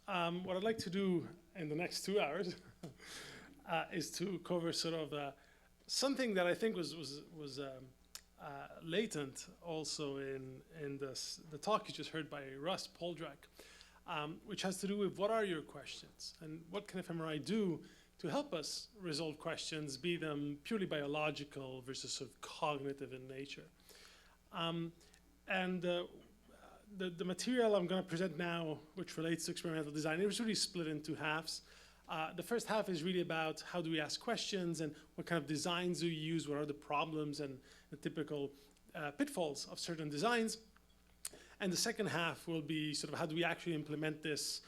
What I'd like to do in the next 2 hours is to cover sort of something that I think was latent also in the talk you just heard by Russ Poldrack, which has to do with what are your questions and what can fMRI do to help us resolve questions, be them purely biological versus sort of cognitive in nature. The material I'm going to present now, which relates to experimental design, it was really split into halves. The first half is really about how do we ask questions and what kind of designs do we use, what are the problems and the typical pitfalls of certain designs. And the second half will be sort of how do we actually implement this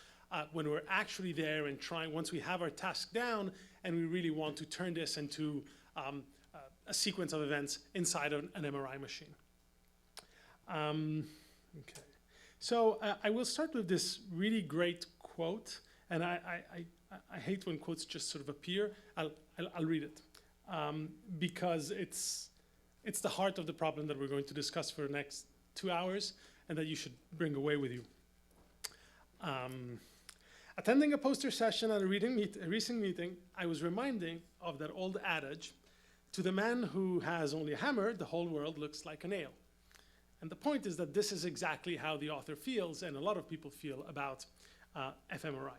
when we're actually there and trying, once we have our task down and we really want to turn this into a sequence of events inside an MRI machine. Okay. So I will start with this really great quote, and I hate when quotes just sort of appear. I'll read it because it's the heart of the problem that we're going to discuss for the next 2 hours, and that you should bring away with you. Attending a poster session at a recent meeting, I was reminding of that old adage, to the man who has only a hammer, the whole world looks like a nail. And the point is that this is exactly how the author feels, and a lot of people feel about fMRI.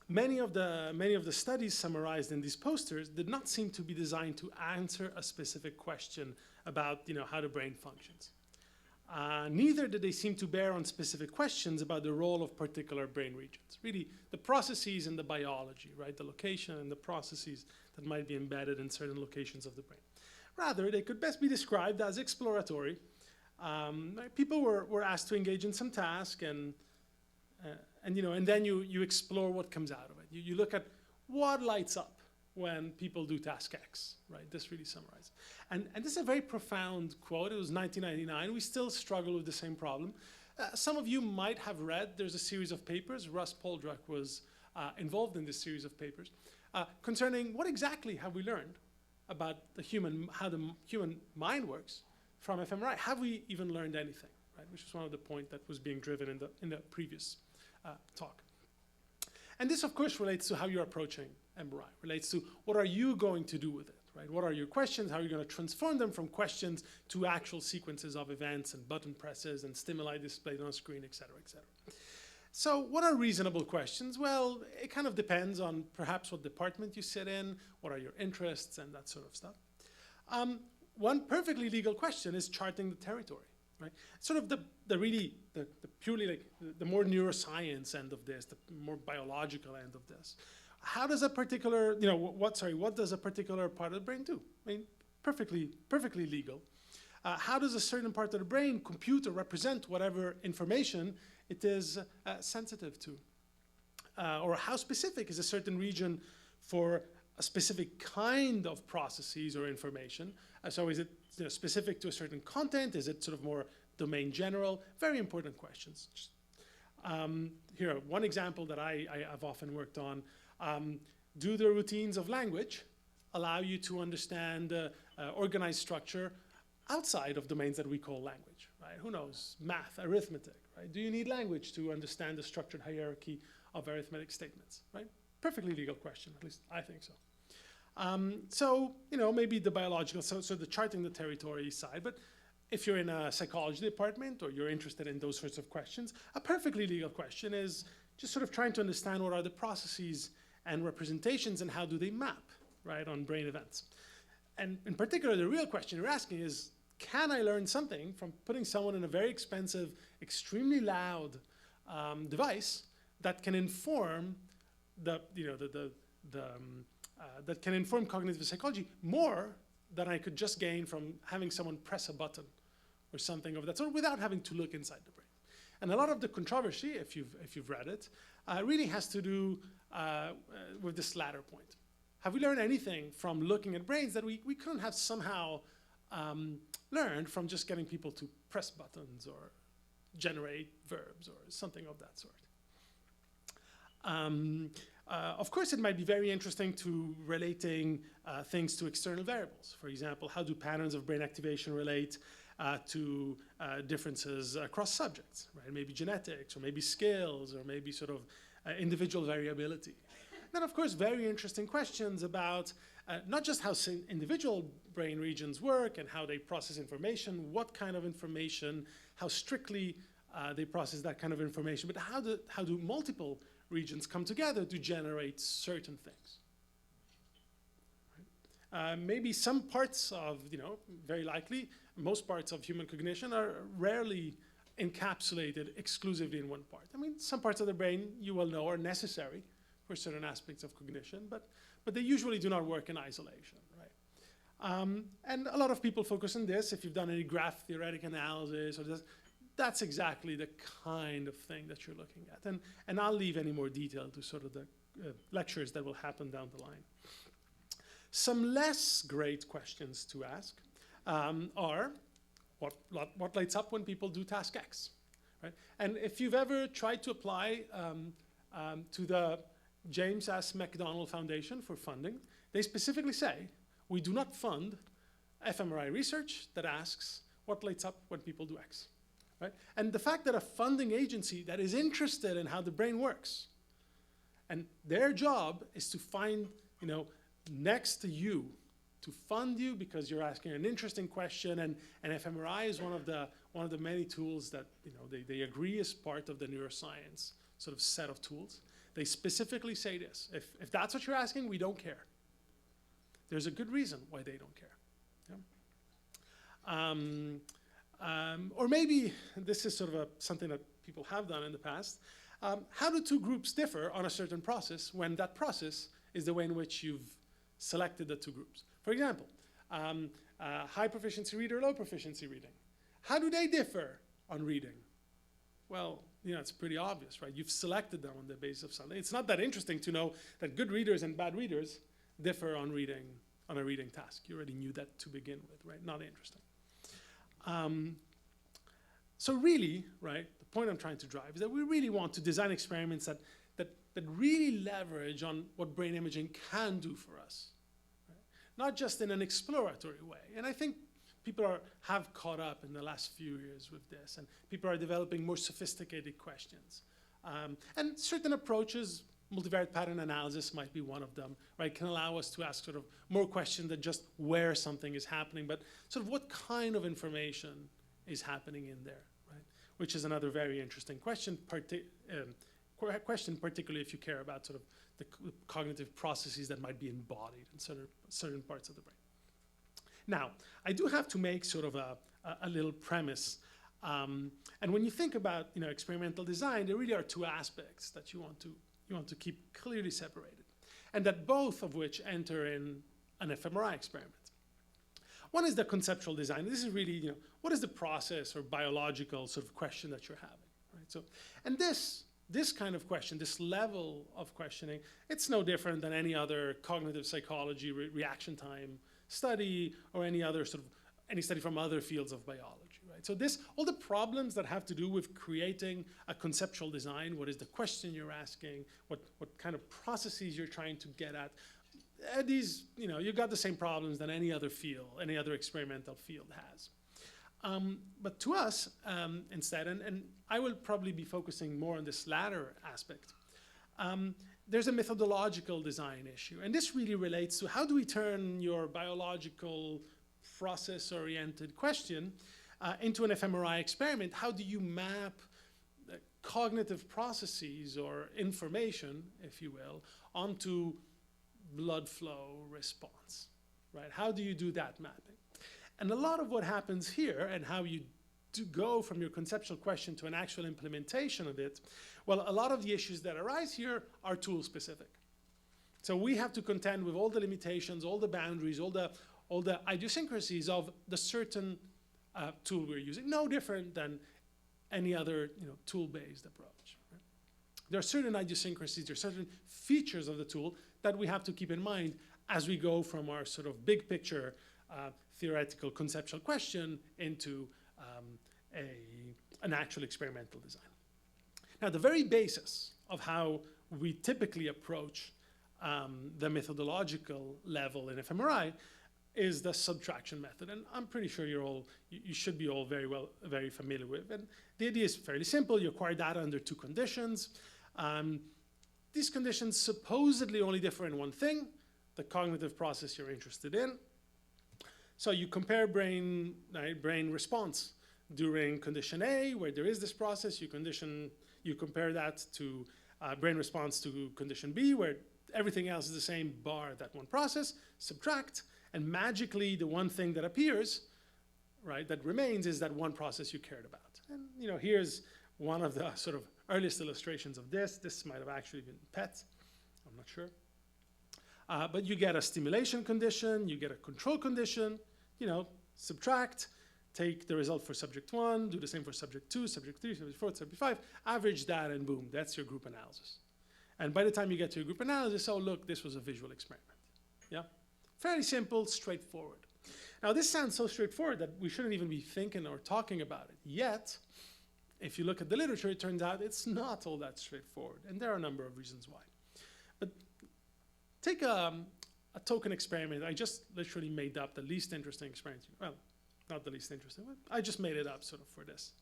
Many of the studies summarized in these posters did not seem to be designed to answer a specific question about how the brain functions. Neither did they seem to bear on specific questions about the role of particular brain regions. Really, the processes and the biology, right? The location and the processes that might be embedded in certain locations of the brain. Rather, they could best be described as exploratory. People were asked to engage in some task, and then you explore what comes out of it. You look at what lights up when people do task X, right? This really summarizes. And this is a very profound quote. It was 1999. We still struggle with the same problem. Some of you might have read, there's a series of papers. Russ Poldrack was involved in this series of papers concerning what exactly have we learned about how the human mind works from fMRI. Have we even learned anything, right? Which is one of the points that was being driven in the previous talk. And this, of course, relates to how you're approaching MRI, relates to what are you going to do with it, right? What are your questions? How are you going to transform them from questions to actual sequences of events and button presses and stimuli displayed on a screen, et cetera, et cetera. So what are reasonable questions? Well, it kind of depends on perhaps what department you sit in, what are your interests, and that sort of stuff. One perfectly legal question is charting the territory, right? Sort of the purely like the more neuroscience end of this, the more biological end of this. How does a particular, what does a particular part of the brain do? I mean, perfectly legal. How does a certain part of the brain compute or represent whatever information it is sensitive to? Or how specific is a certain region for a specific kind of processes or information? So is it specific to a certain content? Is it sort of more domain general? Very important questions. Here, one example that I have often worked on. Do the routines of language allow you to understand organized structure outside of domains that we call language, right? Who knows? Math, arithmetic, right? Do you need language to understand the structured hierarchy of arithmetic statements, right? Perfectly legal question, at least I think so. So, maybe the biological, so the charting the territory side, but if you're in a psychology department or you're interested in those sorts of questions, a perfectly legal question is just sort of trying to understand what are the processes and representations and how do they map, right, on brain events. And in particular, the real question you're asking is, can I learn something from putting someone in a very expensive, extremely loud device that can inform that can inform cognitive psychology more than I could just gain from having someone press a button or something of that sort without having to look inside the brain. And a lot of the controversy, if you've read it, really has to do with this latter point. Have we learned anything from looking at brains that we couldn't have somehow learned from just getting people to press buttons or generate verbs or something of that sort? Of course, it might be very interesting to relating things to external variables. For example, how do patterns of brain activation relate to differences across subjects, right? Maybe genetics, or maybe skills, or maybe sort of individual variability. Then, of course, very interesting questions about not just how individual brain regions work and how they process information, what kind of information, how strictly they process that kind of information, but how do multiple regions come together to generate certain things. Maybe some parts of, very likely, most parts of human cognition are rarely encapsulated exclusively in one part. I mean, some parts of the brain, you will know, are necessary for certain aspects of cognition, but they usually do not work in isolation, right? And a lot of people focus on this. If you've done any graph theoretic analysis, or this, that's exactly the kind of thing that you're looking at. And I'll leave any more detail to sort of the lectures that will happen down the line. Some less great questions to ask are, what lights up when people do task X, right? And if you've ever tried to apply to the James S. McDonald Foundation for funding, they specifically say, we do not fund fMRI research that asks what lights up when people do X, right? And the fact that a funding agency that is interested in how the brain works, and their job is to find, next to you, to fund you because you're asking an interesting question, and fMRI is one of the many tools that they agree is part of the neuroscience sort of set of tools. They specifically say this: if that's what you're asking, we don't care. There's a good reason why they don't care. Yeah? Or maybe this is sort of something that people have done in the past. How do two groups differ on a certain process when that process is the way in which you've selected the two groups? For example, high proficiency reader, low proficiency reading. How do they differ on reading? Well, it's pretty obvious, right? You've selected them on the basis of something. It's not that interesting to know that good readers and bad readers differ on reading, on a reading task. You already knew that to begin with, right? Not interesting. So really, right, the point I'm trying to drive is that we really want to design experiments that really leverage on what brain imaging can do for us, right? Not just in an exploratory way. And I think people have caught up in the last few years with this, and people are developing more sophisticated questions. And certain approaches, multivariate pattern analysis might be one of them, right? Can allow us to ask sort of more questions than just where something is happening, but sort of what kind of information is happening in there, right? Which is another very interesting question, particularly if you care about sort of the cognitive processes that might be embodied in certain parts of the brain. Now, I do have to make sort of a little premise. And when you think about experimental design, there really are two aspects that you want to keep clearly separated, and that both of which enter in an fMRI experiment. One is the conceptual design. This is really, what is the process or biological sort of question that you're having, right? So, and this kind of question, this level of questioning, it's no different than any other cognitive psychology reaction time study or any study from other fields of biology, right? So all the problems that have to do with creating a conceptual design, what is the question you're asking, what kind of processes you're trying to get at, these, you've got the same problems than any other field, any other experimental field has. But to us, instead, and I will probably be focusing more on this latter aspect, there's a methodological design issue. And this really relates to how do we turn your biological process-oriented question into an fMRI experiment? How do you map cognitive processes or information, if you will, onto blood flow response, right? How do you do that mapping? And a lot of what happens here and how you go from your conceptual question to an actual implementation of it, well, a lot of the issues that arise here are tool specific. So we have to contend with all the limitations, all the boundaries, all the idiosyncrasies of the certain tool we're using, no different than any other tool-based approach. Right? There are certain idiosyncrasies, there are certain features of the tool that we have to keep in mind as we go from our sort of big picture theoretical conceptual question into an actual experimental design. Now, the very basis of how we typically approach the methodological level in fMRI is the subtraction method. And I'm pretty sure you should be all very familiar with. And the idea is fairly simple. You acquire data under two conditions. These conditions supposedly only differ in one thing, the cognitive process you're interested in. So you compare brain response during condition A, where there is this process. You compare that to brain response to condition B, where everything else is the same bar that one process, subtract, and magically the one thing that appears, right, that remains is that one process you cared about. And here's one of the sort of earliest illustrations of this. This might have actually been PET, I'm not sure. But you get a stimulation condition, you get a control condition, subtract, take the result for subject 1, do the same for subject 2, subject 3, subject 4, subject 5, average that, and boom, that's your group analysis. And by the time you get to your group analysis, oh, look, this was a visual experiment. Yeah? Fairly simple, straightforward. Now, this sounds so straightforward that we shouldn't even be thinking or talking about it. Yet, if you look at the literature, it turns out it's not all that straightforward. And there are a number of reasons why. But take a token experiment. I just literally made up the least interesting experiment. Well, not the least interesting, but I just made it up sort of for this.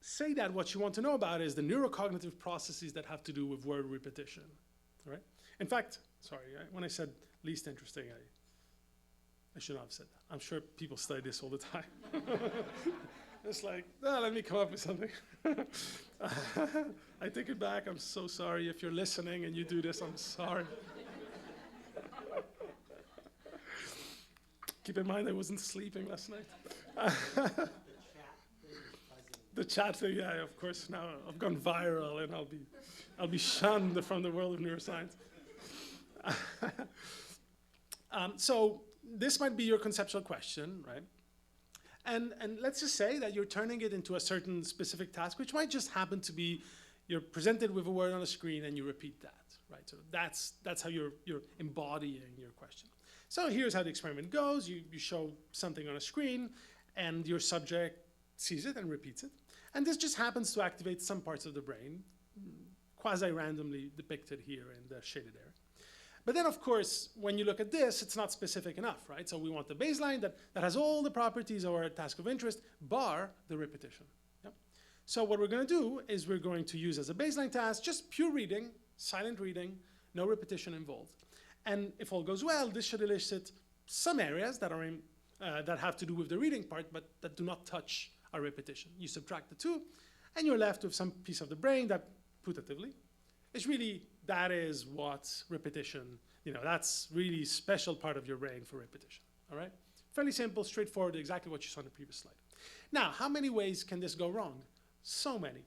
Say that what you want to know about is the neurocognitive processes that have to do with word repetition. All right? In fact, sorry, when I said least interesting, I should not have said that. I'm sure people study this all the time. It's like, let me come up with something. I take it back. I'm so sorry. If you're listening and you do this, I'm sorry. Keep in mind I wasn't sleeping last night. The chat thing, yeah, of course. Now I've gone viral, and I'll be shunned from the world of neuroscience. So this might be your conceptual question, right? And let's just say that you're turning it into a certain specific task, which might just happen to be you're presented with a word on a screen and you repeat that, right? So that's how you're embodying your question. So here's how the experiment goes. You show something on a screen, and your subject sees it and repeats it. And this just happens to activate some parts of the brain, quasi-randomly depicted here in the shaded area. But then, of course, when you look at this, it's not specific enough, right? So we want the baseline that has all the properties of our task of interest, bar the repetition. Yep. So what we're going to do is we're going to use as a baseline task just pure reading, silent reading, no repetition involved. And if all goes well, this should elicit some areas that are that have to do with the reading part, but that do not touch a repetition. You subtract the two, and you're left with some piece of the brain that, putatively, is really, that is what repetition, that's really special part of your brain for repetition, all right? Fairly simple, straightforward, exactly what you saw on the previous slide. Now, how many ways can this go wrong? So many.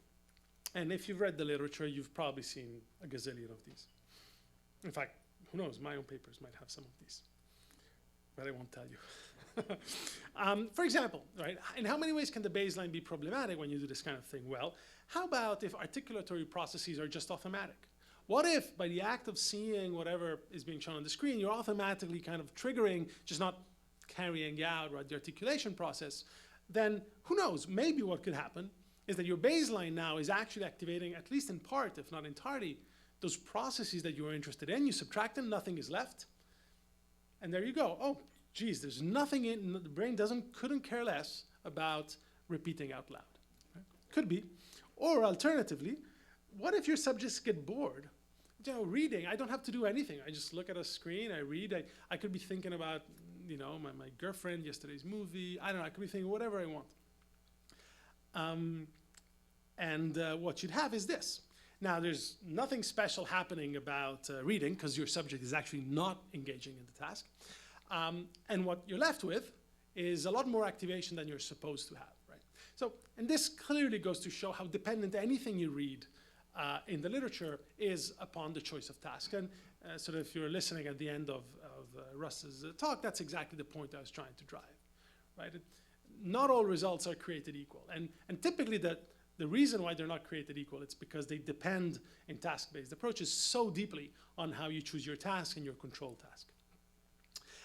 And if you've read the literature, you've probably seen a gazillion of these. In fact, who knows, my own papers might have some of these, but I won't tell you. For example, right, in how many ways can the baseline be problematic when you do this kind of thing? Well, how about if articulatory processes are just automatic? What if by the act of seeing whatever is being shown on the screen, you're automatically kind of triggering, just not carrying out, right, the articulation process? Then who knows, maybe what could happen is that your baseline now is actually activating, at least in part, if not entirely, those processes that you were interested in. You subtract them, nothing is left. And there you go. Oh, geez, there's nothing in, the brain couldn't care less about repeating out loud. Right? Could be. Or alternatively, what if your subjects get bored? Reading, I don't have to do anything. I just look at a screen, I read. I could be thinking about, my girlfriend, yesterday's movie. I don't know, I could be thinking whatever I want. What you'd have is this. Now, there's nothing special happening about reading because your subject is actually not engaging in the task. And what you're left with is a lot more activation than you're supposed to have, right? So, and this clearly goes to show how dependent anything you read in the literature is upon the choice of task. And sort of if you're listening at the end of Russ's talk, that's exactly the point I was trying to drive, right? Not all results are created equal. And typically the reason why they're not created equal, it's because they depend in task-based approaches so deeply on how you choose your task and your control task.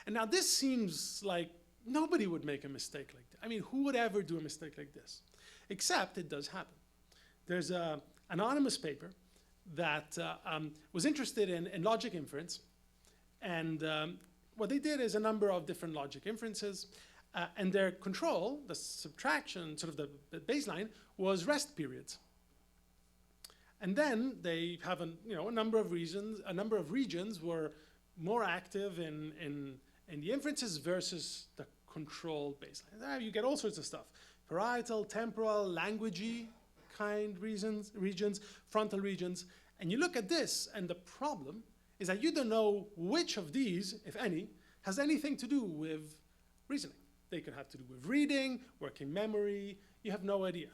And now this seems like nobody would make a mistake like that. I mean, who would ever do a mistake like this? Except it does happen. There's an anonymous paper that was interested in logic inference and what they did is a number of different logic inferences, and their control, the subtraction, sort of the baseline, was rest periods. And then they have a number of regions were more active in the inferences versus the control baseline. There you get all sorts of stuff: parietal, temporal, languagey kind regions, frontal regions. And you look at this, and the problem is that you don't know which of these, if any, has anything to do with reasoning. They could have to do with reading, working memory. You have no idea,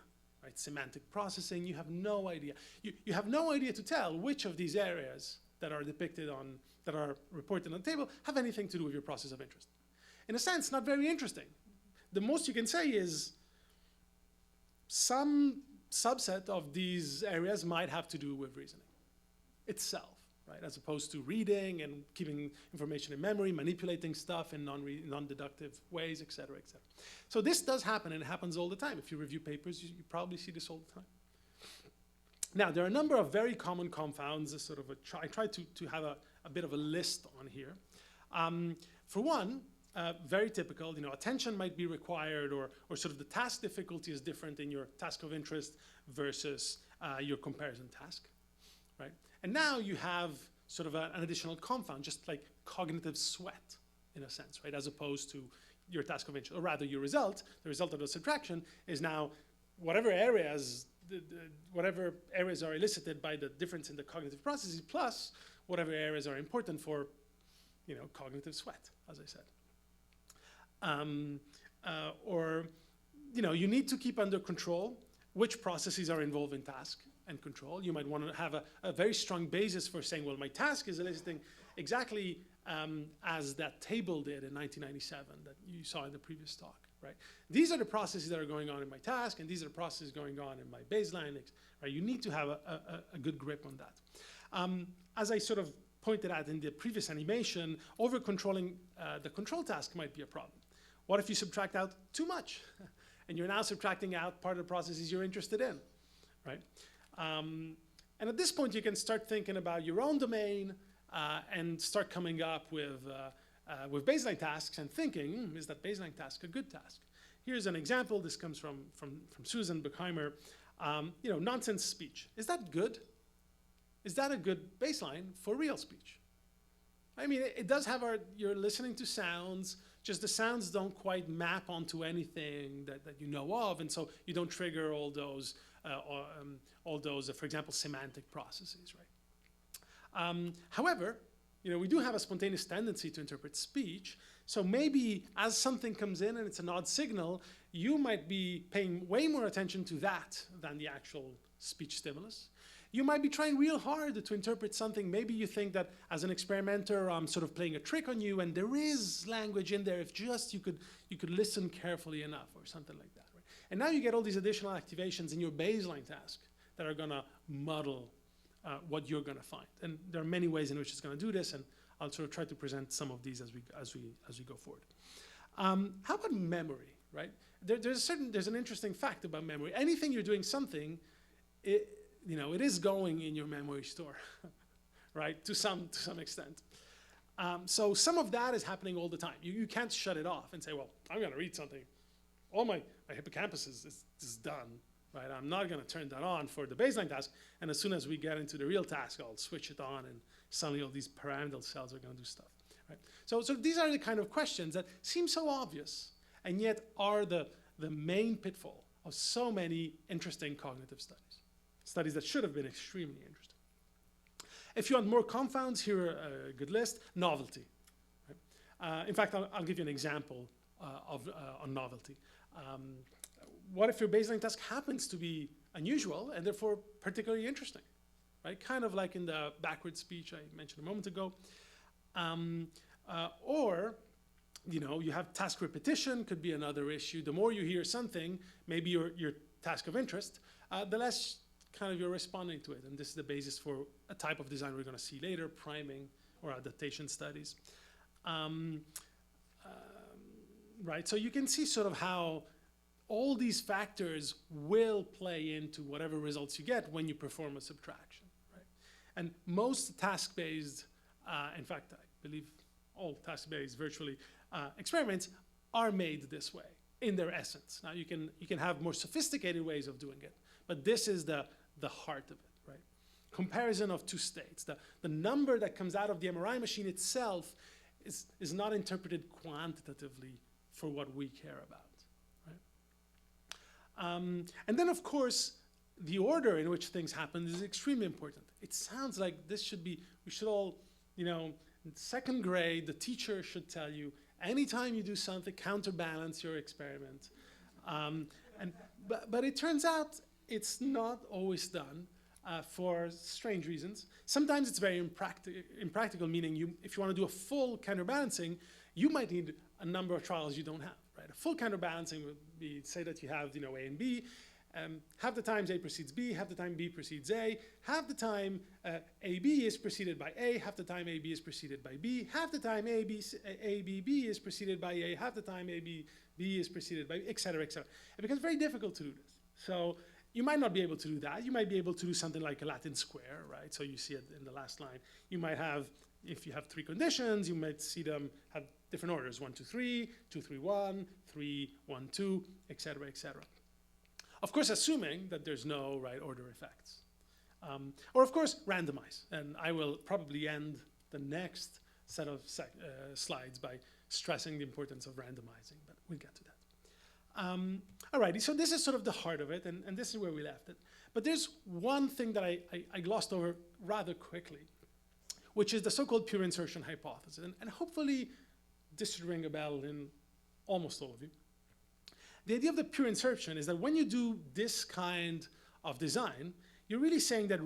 right? Semantic processing, you have no idea. You have no idea to tell which of these areas that are depicted on, that are reported on the table have anything to do with your process of interest. In a sense, not very interesting. The most you can say is some subset of these areas might have to do with reasoning itself, right? As opposed to reading and keeping information in memory, manipulating stuff in non-deductive ways, et cetera, et cetera. So this does happen, and it happens all the time. If you review papers, you probably see this all the time. Now, there are a number of very common confounds, I tried to have a bit of a list on here. For one, very typical, attention might be required, or sort of the task difficulty is different in your task of interest versus your comparison task, right? And now you have sort of an additional confound, just like cognitive sweat, in a sense, right? As opposed to your task of interest, or rather your result, the result of the subtraction is now whatever areas are elicited by the difference in the cognitive processes, plus whatever areas are important for, cognitive sweat, as I said. Or you need to keep under control which processes are involved in task and control. You might want to have a very strong basis for saying, well, my task is eliciting exactly as that table did in 1997 that you saw in the previous talk, right? These are the processes that are going on in my task, and these are the processes going on in my baseline, right? You need to have a good grip on that. As I sort of pointed out in the previous animation, over-controlling the control task might be a problem. What if you subtract out too much? And you're now subtracting out part of the processes you're interested in, right? And at this point, you can start thinking about your own domain and start coming up with baseline tasks and thinking, is that baseline task a good task? Here's an example. This comes from Susan Buchheimer. Nonsense speech. Is that good? Is that a good baseline for real speech? I mean, it does have you're listening to sounds, just the sounds don't quite map onto anything that you know of, and so you don't trigger all those, for example, semantic processes, right? However, we do have a spontaneous tendency to interpret speech, so maybe as something comes in and it's an odd signal, you might be paying way more attention to that than the actual speech stimulus. You might be trying real hard to interpret something. Maybe you think that as an experimenter, I'm sort of playing a trick on you, and there is language in there if just you could listen carefully enough, or something like that. Right? And now you get all these additional activations in your baseline task that are going to muddle what you're going to find. And there are many ways in which it's going to do this, and I'll sort of try to present some of these as we go forward. How about memory? Right? There's an interesting fact about memory. Anything you're doing something, it is going in your memory store, right, to some extent. So some of that is happening all the time. You can't shut it off and say, well, I'm going to read something. All my hippocampus is done, right? I'm not going to turn that on for the baseline task, and as soon as we get into the real task, I'll switch it on, and suddenly all these pyramidal cells are going to do stuff, right? So these are the kind of questions that seem so obvious, and yet are the main pitfall of so many interesting cognitive studies that should have been extremely interesting. If you want more confounds, here are a good list. Novelty. Right? In fact, I'll give you an example on novelty. What if your baseline task happens to be unusual and therefore particularly interesting? Right? Kind of like in the backward speech I mentioned a moment ago. Or you have task repetition, could be another issue. The more you hear something, maybe your task of interest, the less kind of you're responding to it. And this is the basis for a type of design we're going to see later, priming or adaptation studies. Right, so you can see sort of how all these factors will play into whatever results you get when you perform a subtraction. Right? And most task-based, in fact, I believe all task-based virtually experiments are made this way in their essence. Now you can have more sophisticated ways of doing it, but this is the heart of it, right? Comparison of two states. The number that comes out of the MRI machine itself is not interpreted quantitatively for what we care about, right? And then of course, the order in which things happen is extremely important. It sounds like this should be, we should all, you know, in second grade, the teacher should tell you, anytime you do something, counterbalance your experiment. But it turns out it's not always done for strange reasons. Sometimes it's very impractical, meaning if you want to do a full counterbalancing, you might need a number of trials you don't have, right? A full counterbalancing would be, say that you have, you know, A and B. Half the times A precedes B, half the time B precedes A, half the time AB is preceded by A, half the time AB is preceded by B, half the time ABB is preceded by A, half the time ABB is preceded by B, et cetera, et cetera. It becomes very difficult to do this. So you might not be able to do that. You might be able to do something like a Latin square, right? So you see it in the last line. You might have, if you have three conditions, you might see them have different orders, 1, 2, 3, 2, 3, 1, 3, 1, 2, et cetera, et cetera. Of course, assuming that there's no right order effects. Or of course, randomize. And I will probably end the next set of slides by stressing the importance of randomizing, but we'll get to that. Alrighty, so this is sort of the heart of it, and this is where we left it. But there's one thing that I glossed over rather quickly, which is the so-called pure insertion hypothesis. And hopefully this should ring a bell in almost all of you. The idea of the pure insertion is that when you do this kind of design, you're really saying that the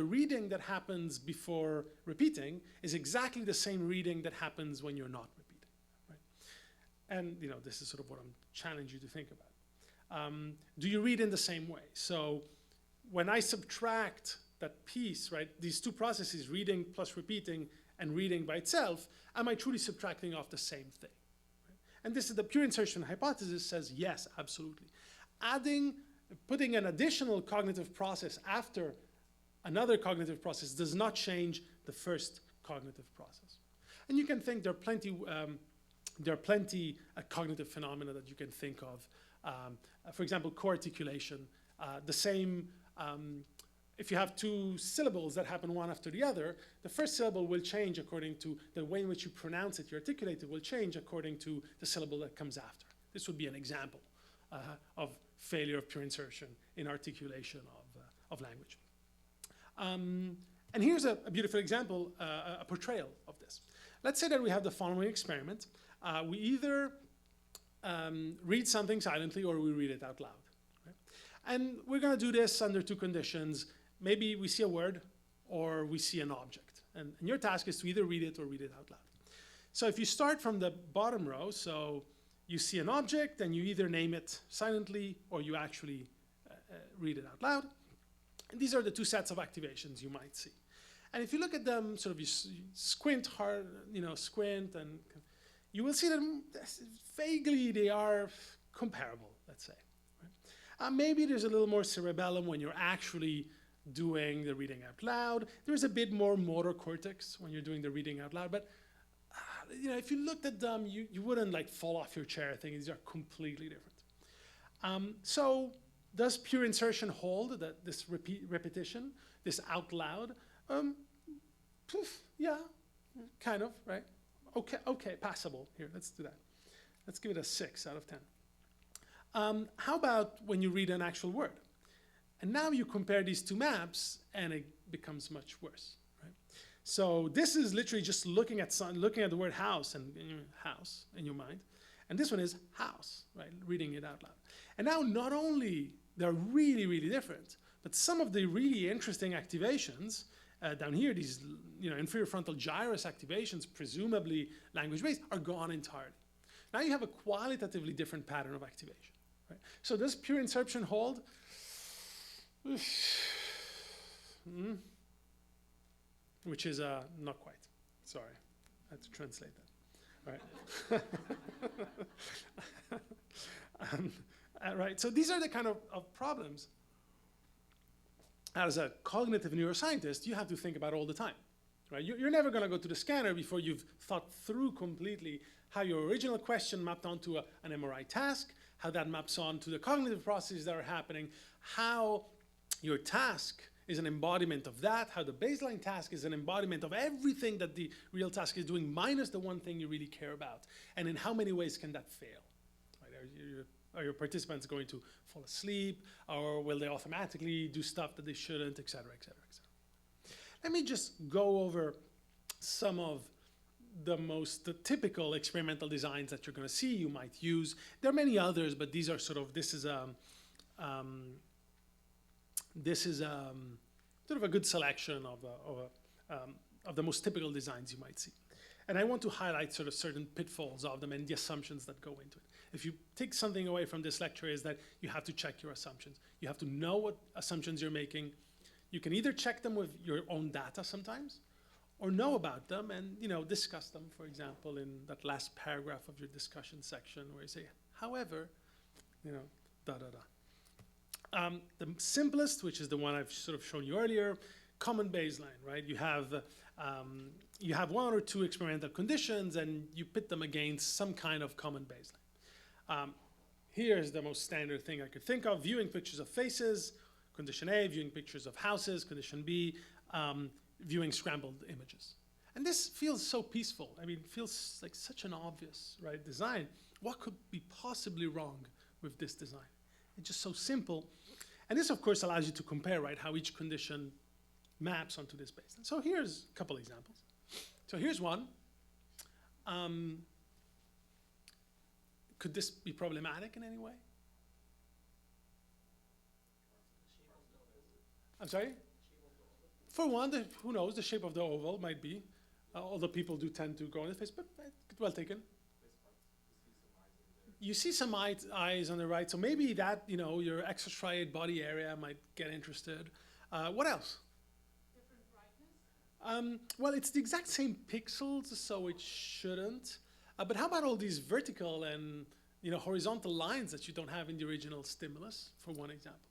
reading that happens before repeating is exactly the same reading that happens when you're not repeating, right? And you know, this is sort of what I'm challenging you to think about. Do you read in the same way? So when I subtract that piece, right, these two processes, reading plus repeating and reading by itself, am I truly subtracting off the same thing? And this is the pure insertion hypothesis says yes, absolutely. Putting an additional cognitive process after another cognitive process does not change the first cognitive process. And you can think there are plenty cognitive phenomena that you can think of. For example, co-articulation. If you have two syllables that happen one after the other, the first syllable will change according to the way in which you pronounce it, you articulate it will change according to the syllable that comes after. This would be an example of failure of pure insertion in articulation of language. And here's a beautiful example, a portrayal of this. Let's say that we have the following experiment. We either read something silently or we read it out loud. Right? And we're going to do this under two conditions. Maybe we see a word or we see an object. And your task is to either read it or read it out loud. So if you start from the bottom row, so you see an object and you either name it silently or you actually read it out loud. And these are the two sets of activations you might see. And if you look at them, sort of you squint hard, squint, and you will see that vaguely they are comparable, let's say. Right? Maybe there's a little more cerebellum when you're actually doing the reading out loud. There's a bit more motor cortex when you're doing the reading out loud, but if you looked at them, you wouldn't like fall off your chair thinking these are completely different. So does pure insertion hold, that this repetition, this out loud? Yeah, kind of, right? Okay, passable. Here, let's do that. Let's give it a 6 out of 10. How about when you read an actual word? And now you compare these two maps, and it becomes much worse, right? So this is literally just looking at the word house and house in your mind, and this one is house, right? Reading it out loud. And now not only they're really, really different, but some of the really interesting activations down here, these inferior frontal gyrus activations, presumably language-based, are gone entirely. Now you have a qualitatively different pattern of activation. Right? So does pure insertion hold? Which is not quite. Sorry, I had to translate that. Right. Right. So these are the kind of problems as a cognitive neuroscientist you have to think about all the time. right? You're never going to go to the scanner before you've thought through completely how your original question mapped onto an MRI task, how that maps onto the cognitive processes that are happening, how your task is an embodiment of that, how the baseline task is an embodiment of everything that the real task is doing minus the one thing you really care about, and in how many ways can that fail? Right? Are your participants going to fall asleep, or will they automatically do stuff that they shouldn't, et cetera, et cetera, et cetera. Let me just go over some of the most typical experimental designs that you're going to see you might use. There are many others, but these are sort of, this is sort of a good selection of the most typical designs you might see. And I want to highlight sort of certain pitfalls of them and the assumptions that go into it. If you take something away from this lecture is that you have to check your assumptions. You have to know what assumptions you're making. You can either check them with your own data sometimes, or know about them and discuss them, for example, in that last paragraph of your discussion section where you say, however, da, da, da. The simplest, which is the one I've sort of shown you earlier, common baseline, right? You have one or two experimental conditions and you pit them against some kind of common baseline. Here's the most standard thing I could think of: viewing pictures of faces, condition A; viewing pictures of houses, condition B; viewing scrambled images. And this feels so peaceful. I mean, it feels like such an obvious, right, design. What could be possibly wrong with this design? It's just so simple. And this, of course, allows you to compare, right, how each condition maps onto this baseline. So here's a couple examples. So here's one. Could this be problematic in any way? I'm sorry? For one, who knows, the shape of the oval might be. Although people do tend to go on the face, but well taken. You see some eyes on the right, so maybe that, your extra striate body area might get interested. What else? Different brightness? Well, it's the exact same pixels, so it shouldn't. But how about all these vertical and horizontal lines that you don't have in the original stimulus, for one example?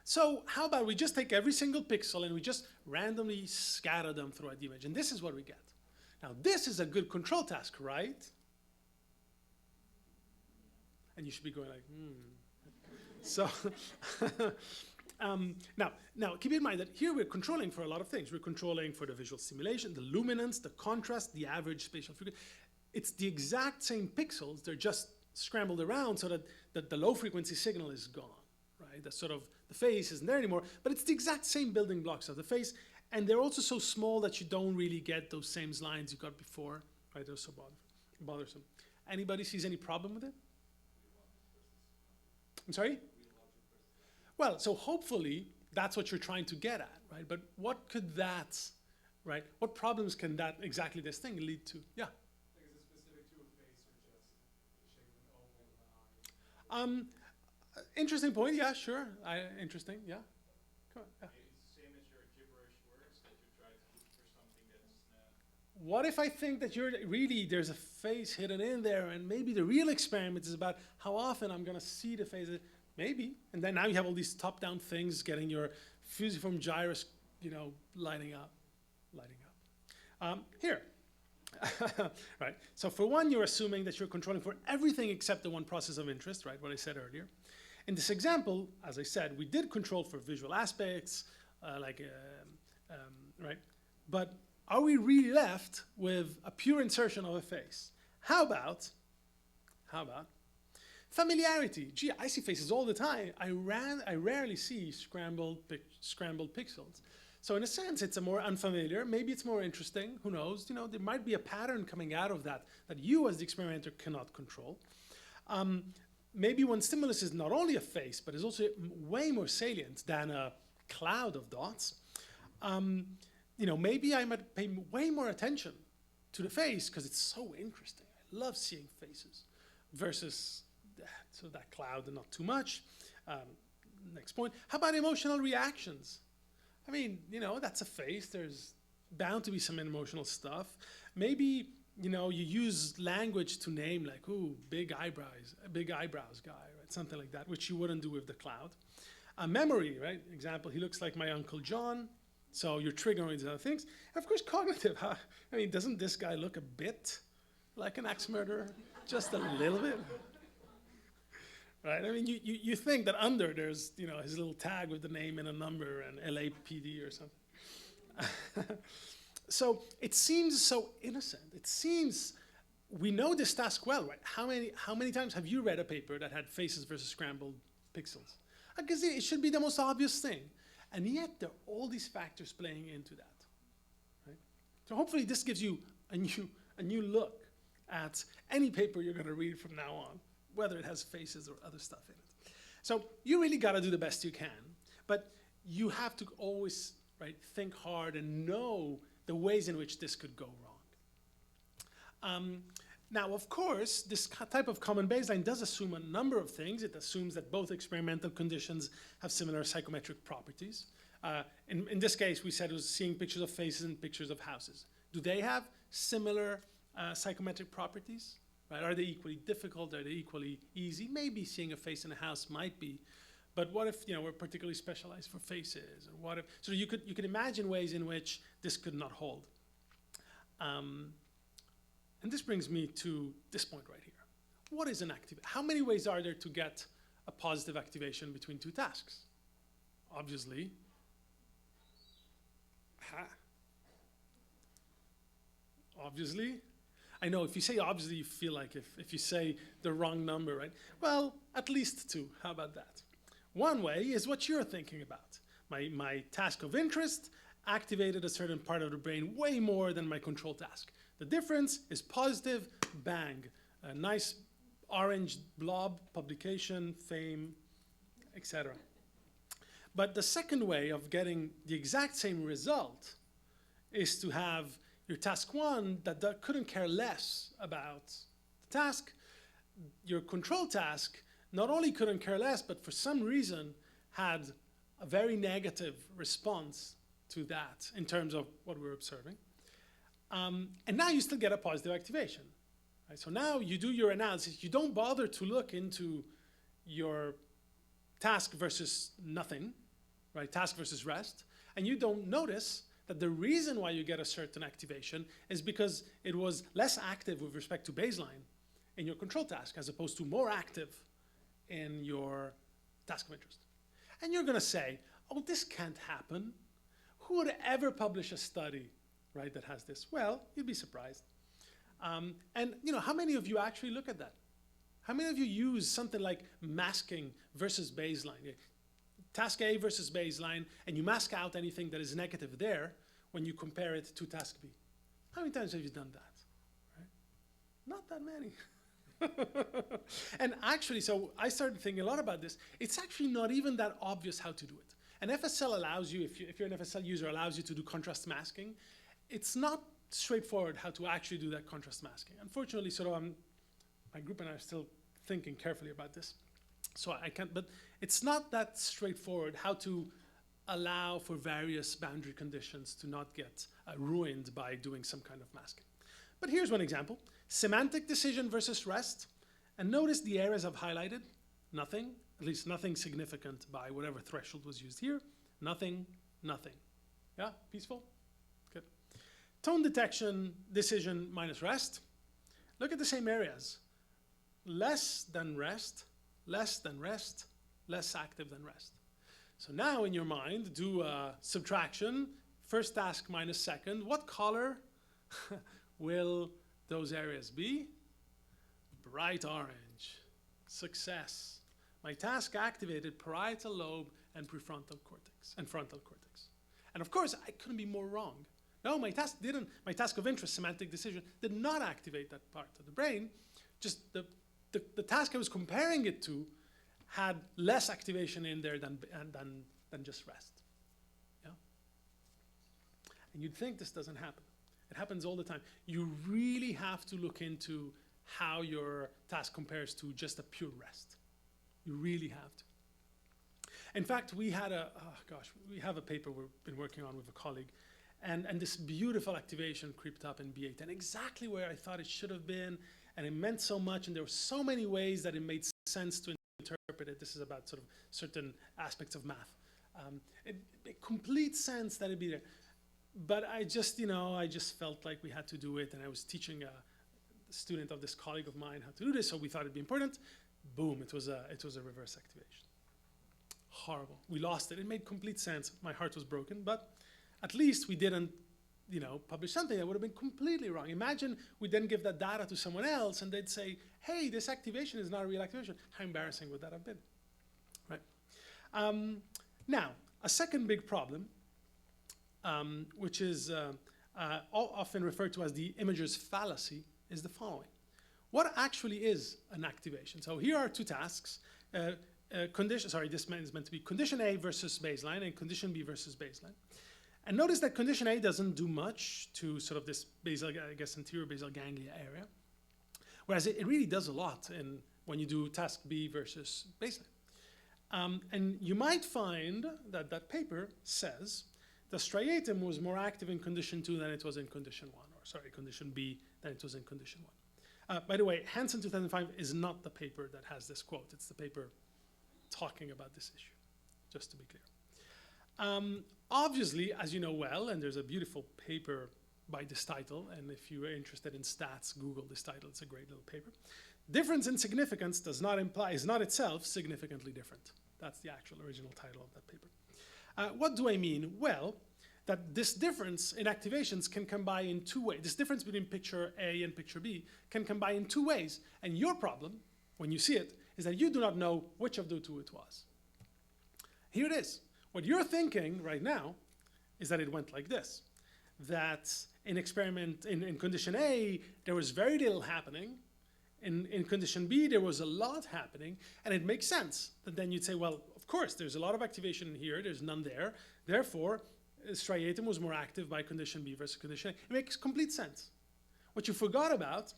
So how about we just take every single pixel and we just randomly scatter them throughout the image, and this is what we get. Now, this is a good control task, right? And you should be going like, So, now keep in mind that here we're controlling for a lot of things. We're controlling for the visual stimulation, the luminance, the contrast, the average spatial frequency. It's the exact same pixels. They're just scrambled around so that the low frequency signal is gone, right? That's sort of, the face isn't there anymore, but it's the exact same building blocks of the face. And they're also so small that you don't really get those same lines you got before, right? They're so bothersome. Anybody sees any problem with it? I'm sorry? Well, so hopefully that's what you're trying to get at, right? But what could that, right? What problems can that, exactly this thing, lead to? Yeah? Like, is it specific to a face or just the shape of an oval in the eye? Interesting point. Yeah, sure. Interesting. Yeah. Come on. Yeah. It's the same as your gibberish words that you try to look for something that's What if I think that there's a face hidden in there, and maybe the real experiment is about how often I'm going to see the face? Maybe. And then now you have all these top-down things getting your fusiform gyrus, lighting up. Here. Right. So for one, you're assuming that you're controlling for everything except the one process of interest, right? What I said earlier. In this example, as I said, we did control for visual aspects, right? But are we really left with a pure insertion of a face? How about familiarity? Gee, I see faces all the time. I rarely see scrambled pixels. So in a sense, it's a more unfamiliar. Maybe it's more interesting. Who knows? There might be a pattern coming out of that you as the experimenter cannot control. Maybe one stimulus is not only a face, but is also way more salient than a cloud of dots. Maybe I might pay way more attention to the face because it's so interesting. I love seeing faces versus that cloud and not too much. Next point. How about emotional reactions? I mean, that's a face. There's bound to be some emotional stuff. Maybe, you use language to name like, ooh, big eyebrows guy, right? Something like that, which you wouldn't do with the cloud. Memory, right? Example, he looks like my Uncle John. So you're triggering these other things. And of course, cognitive. Huh? I mean, doesn't this guy look a bit like an axe murderer? Just a little bit? Right? I mean, you think that under there's, you know, his little tag with the name and a number and LAPD or something. So it seems so innocent. It seems, we know this task well, right? How many times have you read a paper that had faces versus scrambled pixels? I guess it should be the most obvious thing. And yet there are all these factors playing into that. Right? So hopefully this gives you a new look at any paper you're going to read from now on, whether it has faces or other stuff in it. So you really got to do the best you can, but you have to always, right, think hard and know the ways in which this could go wrong. Now, of course, this type of common baseline does assume a number of things. It assumes that both experimental conditions have similar psychometric properties. In this case, we said it was seeing pictures of faces and pictures of houses. Do they have similar psychometric properties? Right? Are they equally difficult? Are they equally easy? Maybe seeing a face in a house might be, but what if, you know, we're particularly specialized for faces? Or what if? So you could imagine ways in which this could not hold. And this brings me to this point right here. What is an activation? How many ways are there to get a positive activation between two tasks? Obviously, obviously. I know if you say obviously, you feel like if you say the wrong number, right? Well, at least two. How about that? One way is what you're thinking about. My task of interest activated a certain part of the brain way more than my control task. The difference is positive, bang, a nice orange blob, publication, fame, etc. But the second way of getting the exact same result is to have your task one that couldn't care less about the task. Your control task not only couldn't care less, but for some reason had a very negative response to that in terms of what we're observing. And now you still get a positive activation. Right? So now you do your analysis. You don't bother to look into your task versus nothing, right? Task versus rest. And you don't notice that the reason why you get a certain activation is because it was less active with respect to baseline in your control task as opposed to more active in your task of interest. And you're going to say, oh, this can't happen. Who would ever publish a study, right, that has this? Well, you'd be surprised. And you know, how many of you actually look at that? How many of you use something like masking versus baseline? Task A versus baseline, and you mask out anything that is negative there when you compare it to task B. How many times have you done that? Right? Not that many. And actually, so I started thinking a lot about this. It's actually not even that obvious how to do it. And FSL allows you, if you're an FSL user, allows you to do contrast masking. It's not straightforward how to actually do that contrast masking. Unfortunately, sort of, my group and I are still thinking carefully about this. So I can't, but it's not that straightforward how to allow for various boundary conditions to not get ruined by doing some kind of masking. But here's one example. Semantic decision versus rest. And notice the areas I've highlighted. Nothing, at least nothing significant by whatever threshold was used here. Nothing, nothing. Yeah, peaceful? Good. Tone detection, decision minus rest. Look at the same areas. Less than rest, less than rest, less active than rest. So now in your mind, do a subtraction, first task minus second. What color will those areas be? Bright orange. Success. My task activated parietal lobe and prefrontal cortex and frontal cortex. And of course, I couldn't be more wrong. No, my task didn't. My task of interest, semantic decision, did not activate that part of the brain. Just the task I was comparing it to had less activation in there than just rest. Yeah? And you'd think this doesn't happen. It happens all the time. You really have to look into how your task compares to just a pure rest. You really have to. In fact, we had we have a paper we've been working on with a colleague, and this beautiful activation creeped up in B8, and exactly where I thought it should have been, and it meant so much, and there were so many ways that it made sense to interpret it. This is about sort of certain aspects of math. It made complete sense that it'd be there. But I just, I just felt like we had to do it, and I was teaching a student of this colleague of mine how to do this, so we thought it'd be important. Boom, it was a reverse activation. Horrible. We lost it. It made complete sense. My heart was broken, but at least we didn't, publish something that would have been completely wrong. Imagine we then give that data to someone else, and they'd say, hey, this activation is not a real activation. How embarrassing would that have been, right? Now, a second big problem, which is often referred to as the imager's fallacy, is the following. What actually is an activation? So here are two tasks. This is meant to be condition A versus baseline and condition B versus baseline. And notice that condition A doesn't do much to sort of this basal, anterior basal ganglia area, whereas it really does a lot when you do task B versus baseline. And you might find that that paper says the striatum was more active in condition 2 than it was in condition 1, or condition B than it was in condition 1. By the way, Hansen 2005 is not the paper that has this quote. It's the paper talking about this issue, just to be clear. Obviously, as you know well, and there's a beautiful paper by this title, and if you are interested in stats, Google this title. It's a great little paper. Difference in significance is not itself significantly different. That's the actual original title of that paper. What do I mean? Well, that this difference in activations can come by in two ways. This difference between picture A and picture B can come by in two ways. And your problem, when you see it, is that you do not know which of the two it was. Here it is. What you're thinking right now is that it went like this. That in condition A, there was very little happening. In condition B, there was a lot happening. And it makes sense that then you'd say, well, of course, there's a lot of activation in here. There's none there. Therefore, striatum was more active by condition B versus condition A. It makes complete sense. What you forgot about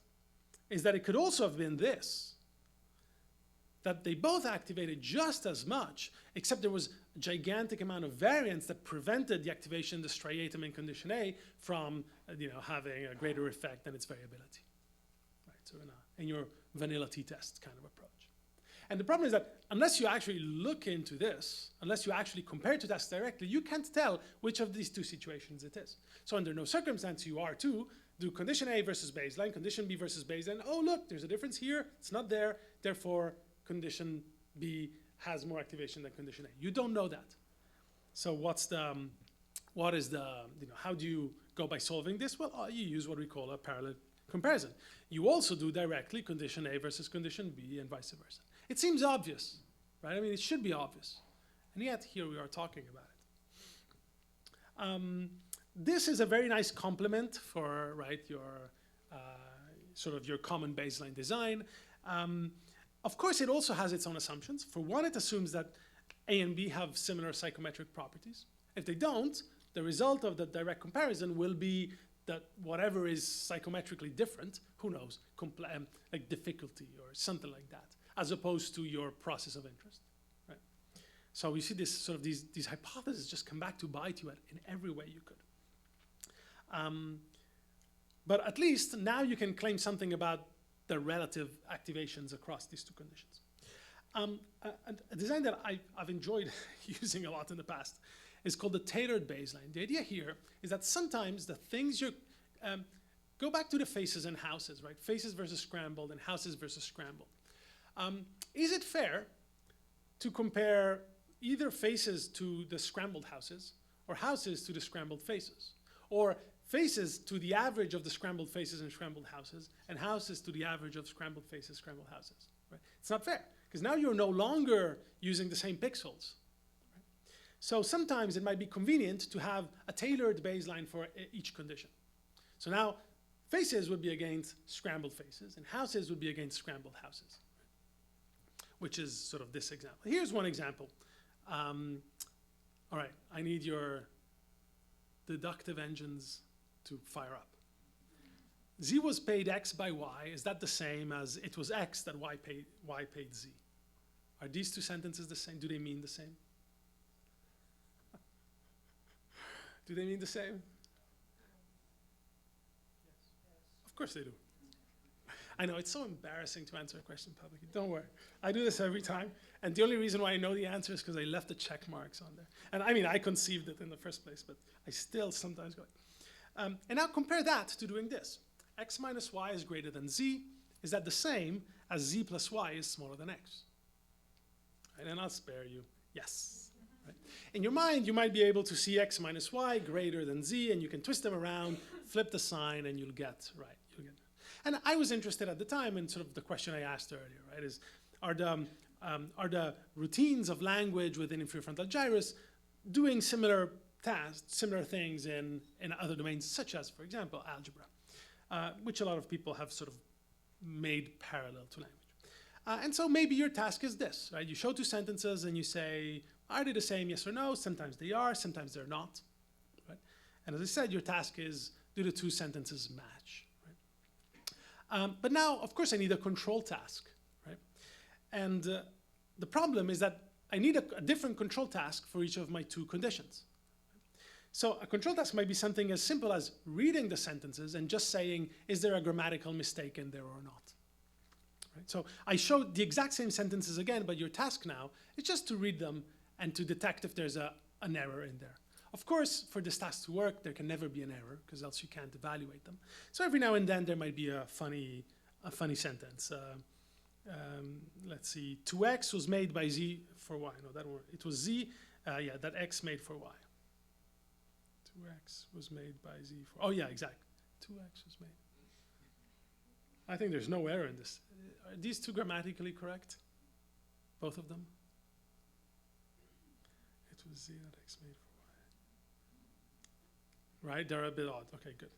is that it could also have been this, that they both activated just as much, except there was a gigantic amount of variance that prevented the activation of the striatum in condition A from having a greater effect than its variability. Right, so in your vanilla t-test kind of approach. And the problem is that unless you actually look into this, unless you actually compare two tests directly, you can't tell which of these two situations it is. So under no circumstance you are to do condition A versus baseline, condition B versus baseline. Oh, look, there's a difference here. It's not there. Therefore, condition B has more activation than condition A. You don't know that. So how do you go by solving this? Well, you use what we call a parallel comparison. You also do directly condition A versus condition B and vice versa. It seems obvious, right? I mean, it should be obvious. And yet, here we are talking about it. This is a very nice complement for, your sort of your common baseline design. Of course, it also has its own assumptions. For one, it assumes that A and B have similar psychometric properties. If they don't, the result of the direct comparison will be that whatever is psychometrically different, who knows, like difficulty or something like that, as opposed to your process of interest. Right? So we see this sort of these hypotheses just come back to bite you in every way you could. But at least now you can claim something about the relative activations across these two conditions. A design that I've enjoyed using a lot in the past is called the tailored baseline. The idea here is that sometimes the things go back to the faces and houses, right? Faces versus scrambled and houses versus scrambled. Is it fair to compare either faces to the scrambled houses or houses to the scrambled faces? Or faces to the average of the scrambled faces and scrambled houses, and houses to the average of scrambled faces, scrambled houses. Right? It's not fair, because now you're no longer using the same pixels. Right? So sometimes it might be convenient to have a tailored baseline for each condition. So now faces would be against scrambled faces, and houses would be against scrambled houses, which is sort of this example. Here's one example. All right, I need your deductive engines to fire up. Z was paid X by Y. Is that the same as it was X that Y paid Z? Are these two sentences the same? Do they mean the same? Do they mean the same? Of course they do. I know, it's so embarrassing to answer a question publicly. Don't worry. I do this every time. And the only reason why I know the answer is because I left the check marks on there. And I mean, I conceived it in the first place, but I still sometimes go. And now compare that to doing this. X minus y is greater than z. Is that the same as z plus y is smaller than x? Right, and I'll spare you. Yes. Right. In your mind, you might be able to see x minus y greater than z, and you can twist them around, flip the sign, and you'll get right. And I was interested at the time in sort of the question I asked earlier, right? Is are the routines of language within inferior frontal gyrus doing similar tasks, similar things in other domains, such as, for example, algebra, which a lot of people have sort of made parallel to language. And so maybe your task is this, right? You show two sentences and you say, are they the same, yes or no? Sometimes they are, sometimes they're not, right? And as I said, your task is, do the two sentences match? But now, of course, I need a control task, right? And the problem is that I need a different control task for each of my two conditions. So a control task might be something as simple as reading the sentences and just saying, is there a grammatical mistake in there or not? Right? So I showed the exact same sentences again, but your task now is just to read them and to detect if there's an error in there. Of course, for this task to work, there can never be an error, because else you can't evaluate them. So every now and then, there might be a funny sentence. Let's see, 2x was made by z for y. No, that word. It was z, yeah, that x made for y. 2x was made by z for, oh yeah, exactly. 2x was made. I think there's no error in this. Are these two grammatically correct? Both of them? It was z that x made for right? They're a bit odd. Okay, good.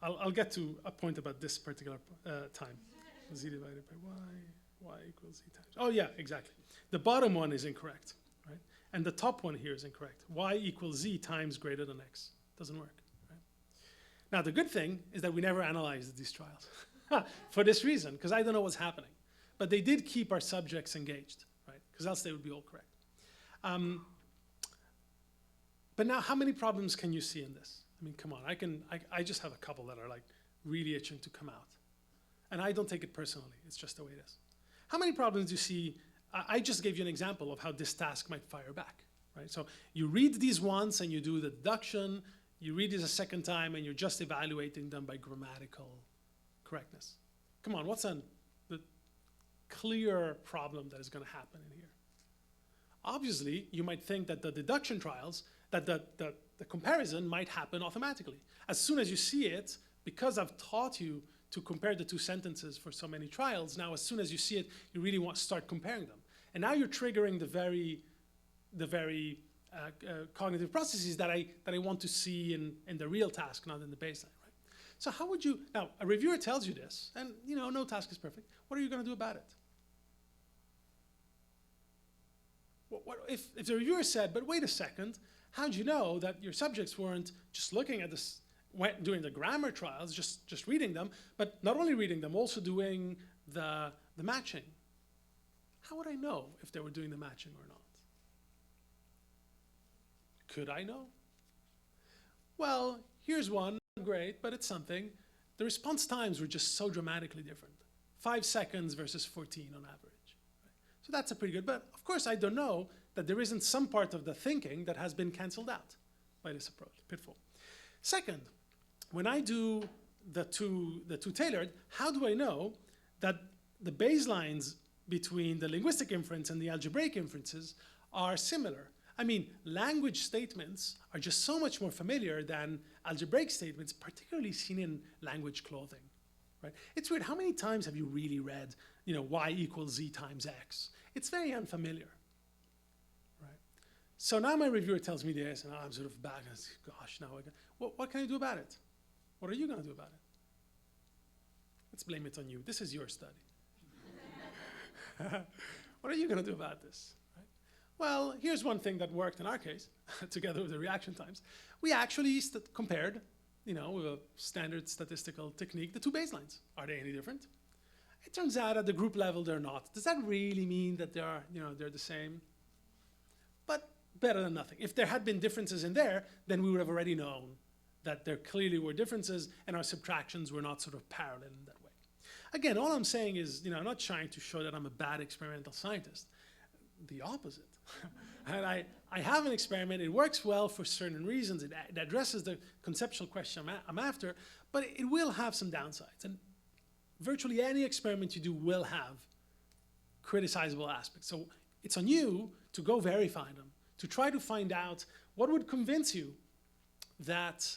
I'll get to a point about this particular time. Z divided by y equals z times. Oh yeah, exactly. The bottom one is incorrect, right? And the top one here is incorrect. Y equals z times greater than x. Doesn't work, right? Now the good thing is that we never analyzed these trials for this reason, because I don't know what's happening. But they did keep our subjects engaged, right? Because else they would be all correct. But now, how many problems can you see in this? I mean, come on, I just have a couple that are like really itching to come out. And I don't take it personally, it's just the way it is. How many problems do you see? I just gave you an example of how this task might fire back, right? So you read these once and you do the deduction, you read these a second time and you're just evaluating them by grammatical correctness. Come on, what's the clear problem that is gonna happen in here? Obviously, you might think that the deduction trials, that the comparison might happen automatically. As soon as you see it, because I've taught you to compare the two sentences for so many trials, now as soon as you see it, you really want to start comparing them. And now you're triggering the very cognitive processes that I want to see in the real task, not in the baseline, right? So how would you, now a reviewer tells you this, and you know, no task is perfect. What are you gonna do about it? If the reviewer said, but wait a second, how'd you know that your subjects weren't just looking at this, doing the grammar trials, just reading them, but not only reading them, also doing the matching? How would I know if they were doing the matching or not? Could I know? Well, here's one, great, but it's something. The response times were just so dramatically different. 5 seconds versus 14 on average. So that's a pretty good, but of course I don't know that there isn't some part of the thinking that has been canceled out by this approach, pitfall. Second, when I do the two tailored, how do I know that the baselines between the linguistic inference and the algebraic inferences are similar? I mean, language statements are just so much more familiar than algebraic statements, particularly seen in language clothing, right? It's weird, how many times have you really read, you know, y equals z times x? It's very unfamiliar, right? So now my reviewer tells me this, and I'm sort of back, and I say, gosh, now what can I do about it? What are you gonna do about it? Let's blame it on you. This is your study. What are you gonna do about this? Right? Well, here's one thing that worked in our case, together with the reaction times. We actually compared, you know, with a standard statistical technique, the two baselines. Are they any different? It turns out at the group level they're not. Does that really mean that they're the same? But better than nothing. If there had been differences in there, then we would have already known that there clearly were differences and our subtractions were not sort of parallel in that way. Again, all I'm saying is, I'm not trying to show that I'm a bad experimental scientist. The opposite. And I have an experiment, it works well for certain reasons, it addresses the conceptual question I'm after, but it will have some downsides. And virtually any experiment you do will have criticizable aspects. So it's on you to go verify them, to try to find out what would convince you that,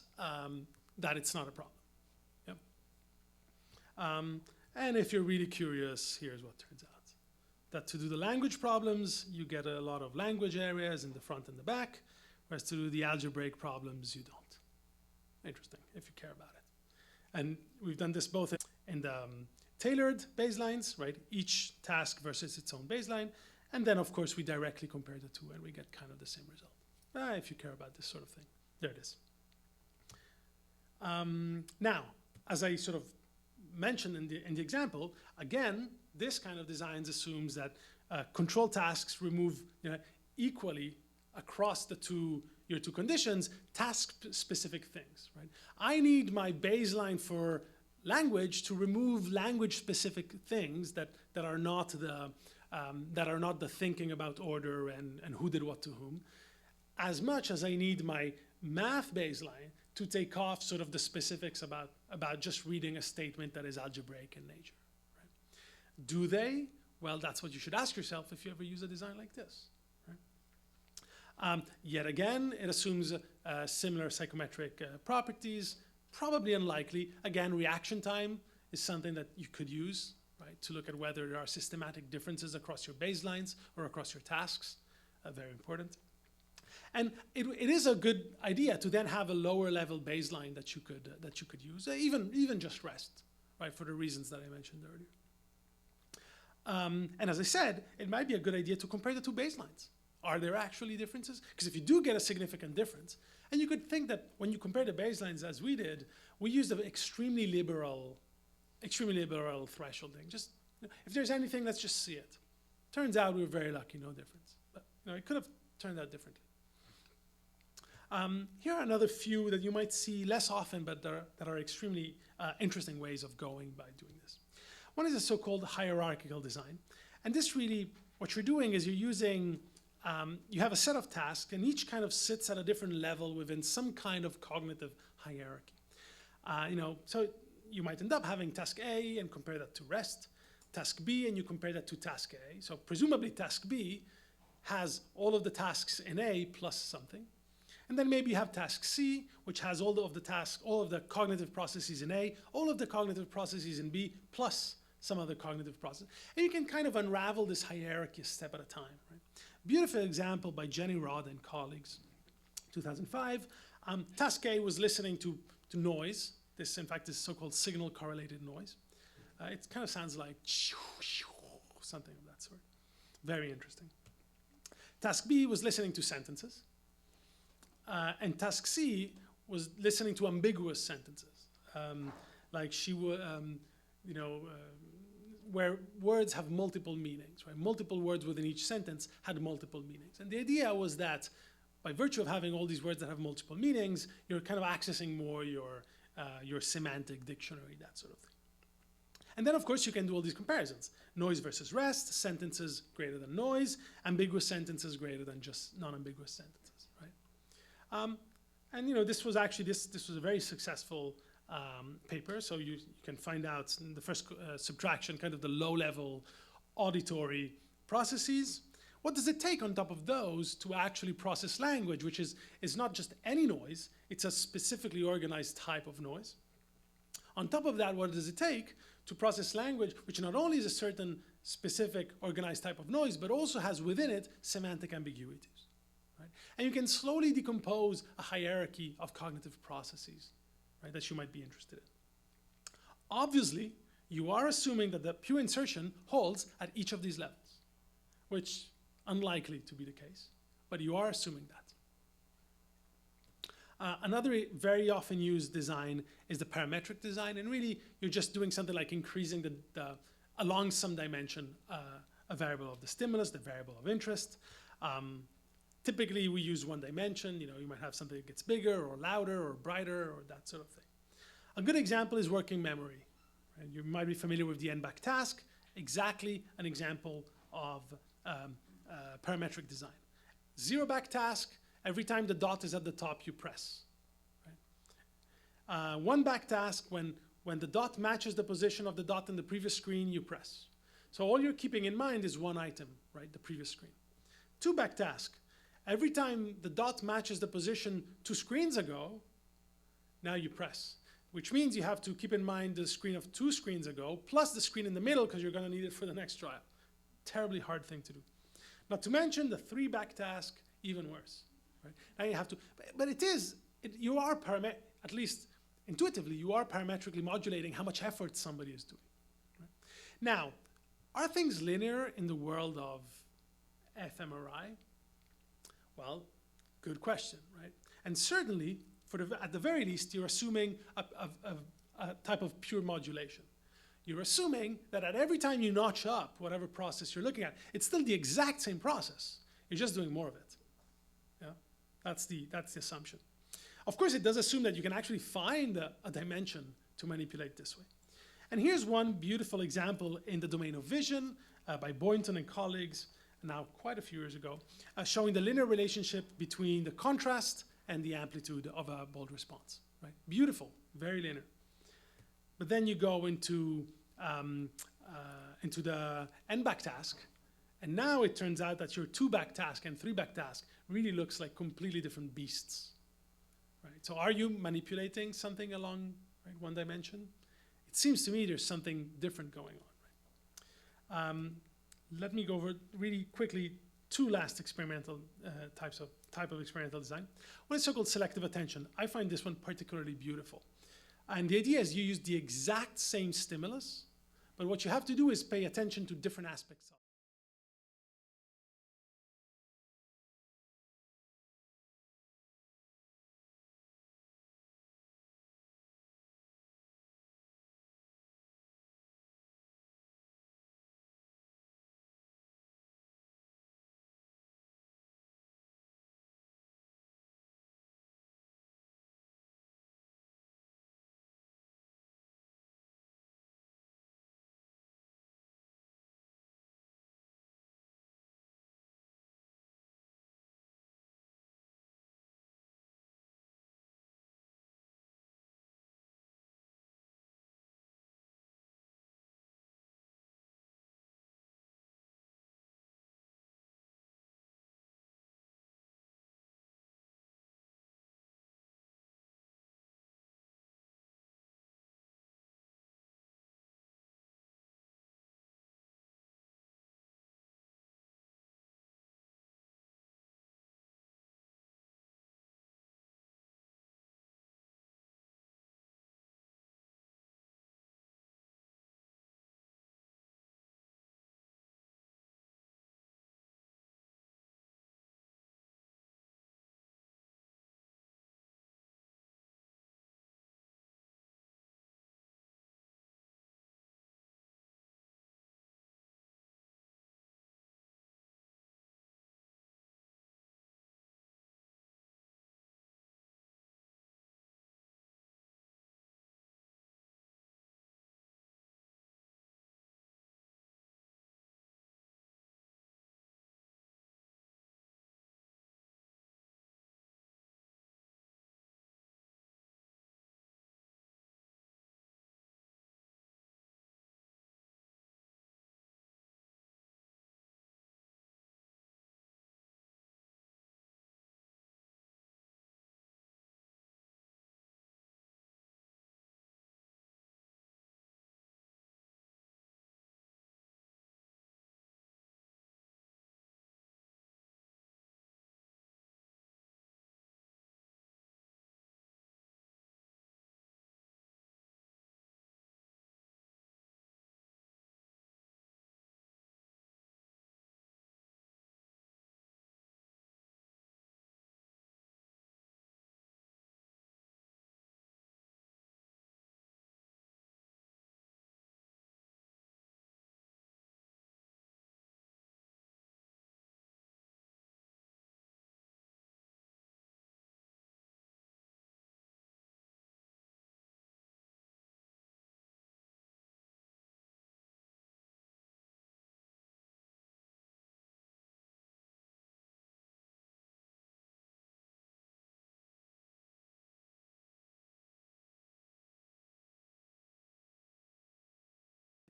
that it's not a problem. Yep. And if you're really curious, here's what turns out. That to do the language problems, you get a lot of language areas in the front and the back, whereas to do the algebraic problems, you don't. Interesting, if you care about it. And we've done this both in the tailored baselines, right? Each task versus its own baseline. And then, of course, we directly compare the two, and we get kind of the same result. If you care about this sort of thing. There it is. Now, as I sort of mentioned in the example, again, this kind of designs assumes that control tasks remove equally across your two conditions task-specific things, right? I need my baseline for language to remove language-specific things that are not the thinking about order and who did what to whom, as much as I need my math baseline to take off sort of the specifics about just reading a statement that is algebraic in nature. Right? Do they? Well, that's what you should ask yourself if you ever use a design like this. Right? Yet again, it assumes similar psychometric properties, probably unlikely. Again, reaction time is something that you could use, right, to look at whether there are systematic differences across your baselines or across your tasks. Very important. And it is a good idea to then have a lower level baseline that you could use, even just rest, right, for the reasons that I mentioned earlier. And as I said, it might be a good idea to compare the two baselines. Are there actually differences? Because if you do get a significant difference, and you could think that when you compare the baselines as we did, we used an extremely liberal thresholding. Just if there's anything, let's just see it. Turns out we were very lucky, no difference. But it could have turned out differently. Here are another few that you might see less often, but that are extremely interesting ways of going by doing this. One is a so-called hierarchical design. And this really, what you're doing is you're using, you have a set of tasks, and each kind of sits at a different level within some kind of cognitive hierarchy. So you might end up having task A and compare that to rest, task B, and you compare that to task A. So presumably task B has all of the tasks in A plus something. And then maybe you have task C, which has all of the cognitive processes in A, all of the cognitive processes in B, plus some other cognitive process. And you can kind of unravel this hierarchy a step at a time. Right? Beautiful example by Jenny Rod and colleagues, 2005. Task A was listening to noise. This, in fact, is so-called signal correlated noise. It kind of sounds like something of that sort. Very interesting. Task B was listening to sentences. And task C was listening to ambiguous sentences, like she would, where words have multiple meanings, right? Multiple words within each sentence had multiple meanings. And the idea was that by virtue of having all these words that have multiple meanings, you're kind of accessing more your semantic dictionary, that sort of thing. And then, of course, you can do all these comparisons. Noise versus rest, sentences greater than noise, ambiguous sentences greater than just non-ambiguous sentences, right? And this was actually, this was a very successful paper. So you can find out in the first subtraction, kind of the low-level auditory processes. What does it take on top of those to actually process language, which is not just any noise, it's a specifically organized type of noise. On top of that, what does it take to process language, which not only is a certain specific organized type of noise, but also has within it semantic ambiguities. Right? And you can slowly decompose a hierarchy of cognitive processes, right, that you might be interested in. Obviously, you are assuming that the pure insertion holds at each of these levels, which unlikely to be the case, but you are assuming that. Another very often used design is the parametric design, and really you're just doing something like increasing along some dimension a variable of the stimulus, the variable of interest. Typically we use one dimension. You might have something that gets bigger or louder or brighter or that sort of thing. A good example is working memory. Right? You might be familiar with the n-back task, exactly an example of parametric design. Zero back task, every time the dot is at the top, you press. Right? One back task, when the dot matches the position of the dot in the previous screen, you press. So all you're keeping in mind is one item, right, the previous screen. Two back task, every time the dot matches the position 2 screens ago, now you press. Which means you have to keep in mind the screen of 2 screens ago, plus the screen in the middle, because you're going to need it for the next trial. Terribly hard thing to do. Not to mention the 3 back task, even worse. Right? Now you have to, but you are at least intuitively, you are parametrically modulating how much effort somebody is doing. Right? Now, are things linear in the world of fMRI? Well, good question, right? And certainly, at the very least, you're assuming a type of pure modulation. You're assuming that at every time you notch up whatever process you're looking at, it's still the exact same process. You're just doing more of it. Yeah? That's the assumption. Of course, it does assume that you can actually find a dimension to manipulate this way. And here's one beautiful example in the domain of vision by Boynton and colleagues, now quite a few years ago, showing the linear relationship between the contrast and the amplitude of a bold response. Right? Beautiful, very linear. But then you go into the n-back task, and now it turns out that your 2-back task and 3-back task really looks like completely different beasts. Right? So are you manipulating something along one dimension? It seems to me there's something different going on. Right? Let me go over really quickly 2 last experimental type of experimental design. One is so-called selective attention. I find this one particularly beautiful. And the idea is you use the exact same stimulus, but what you have to do is pay attention to different aspects of it.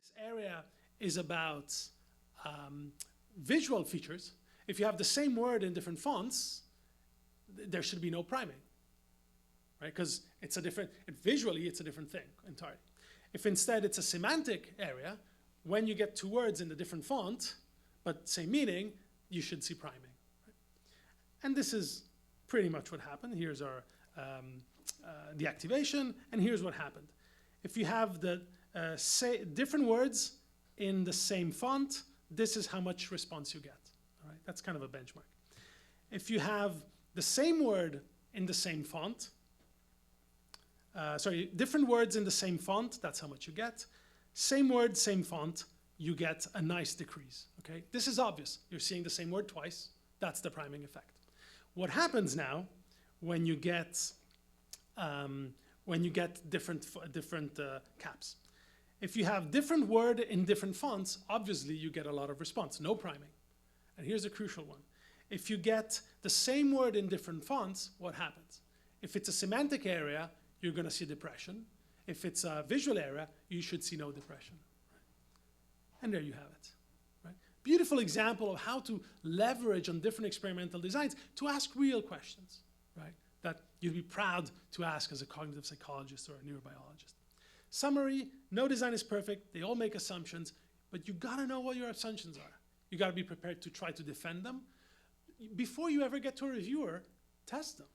this area is about visual features. If you have the same word in different fonts, there should be no priming, right? Because it's a different, visually it's a different thing entirely. If instead it's a semantic area, when you get two words in the different font, but same meaning, you should see priming. Right? And this is pretty much what happened. Here's our the activation, and here's what happened. If you have the different words in the same font, this is how much response you get. All right? That's kind of a benchmark. If you have the same word in the same font, different words in the same font, that's how much you get. Same word, same font, you get a nice decrease. Okay? This is obvious. You're seeing the same word twice. That's the priming effect. What happens now when you get different caps? If you have different word in different fonts, obviously you get a lot of response, no priming. And here's a crucial one. If you get the same word in different fonts, what happens? If it's a semantic area, you're going to see depression. If it's a visual area, you should see no depression. Right? And there you have it. Right? Beautiful example of how to leverage on different experimental designs to ask real questions, right? That you'd be proud to ask as a cognitive psychologist or a neurobiologist. Summary, no design is perfect. They all make assumptions, but you got to know what your assumptions are. You got to be prepared to try to defend them. Before you ever get to a reviewer, test them.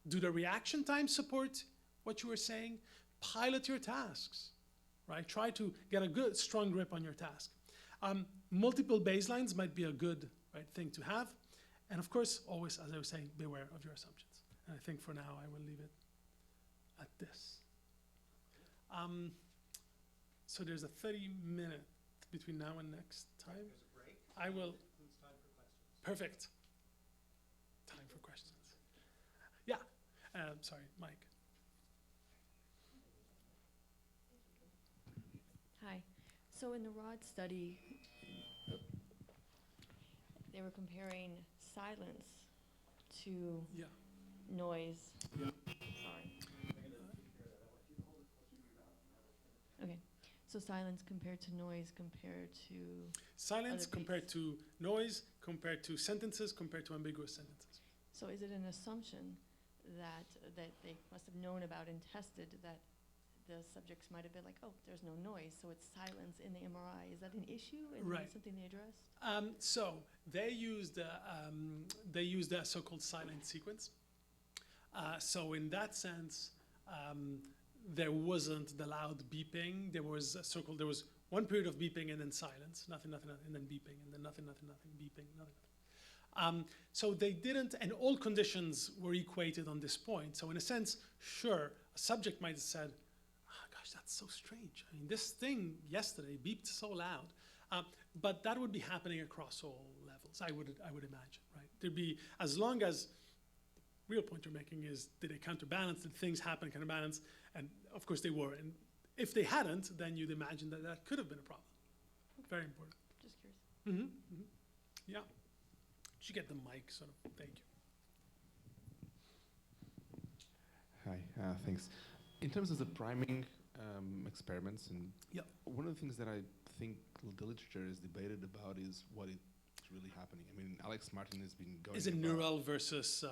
Do the reaction time support what you were saying? Pilot your tasks, right? Try to get a good, strong grip on your task. Multiple baselines might be a good thing to have. And of course, always, as I was saying, beware of your assumptions. And I think for now, I will leave it at this. So there's a 30-minute between now and next time. There's a break. I will. Includes time for questions. Perfect. Time for questions. Yeah. Sorry, Mike. Hi. So in the ROD study, they were comparing silence to Yeah. noise. Yeah. Sorry. Okay. So silence compared to noise compared to Silence Other compared to noise, compared to sentences, compared to ambiguous sentences. So is it an assumption that they must have known about and tested that the subjects might have been like, oh, there's no noise, so it's silence in the MRI? Is that an issue and Right. something they addressed? So they used a so-called silent sequence. So in that sense, there wasn't the loud beeping. There was one period of beeping and then silence, nothing, and then beeping, and then nothing, beeping, nothing. So they didn't, and all conditions were equated on this point. So in a sense, sure, a subject might have said, oh, gosh, that's so strange. I mean, this thing yesterday beeped so loud. But that would be happening across all levels, I would imagine, right? There'd be, as long as, the real point you're making is, did they counterbalance, did things happen counterbalance? And of course they were. And if they hadn't, then you'd imagine that that could have been a problem. Very important. Just curious. Mm-hmm. Mm-hmm. Yeah. You should get the mic, sort of. Thank you. Hi, thanks. In terms of the priming experiments, and Yep. one of the things that I think the literature is debated about is what is really happening. I mean, Alex Martin has been going. Is it about, neural versus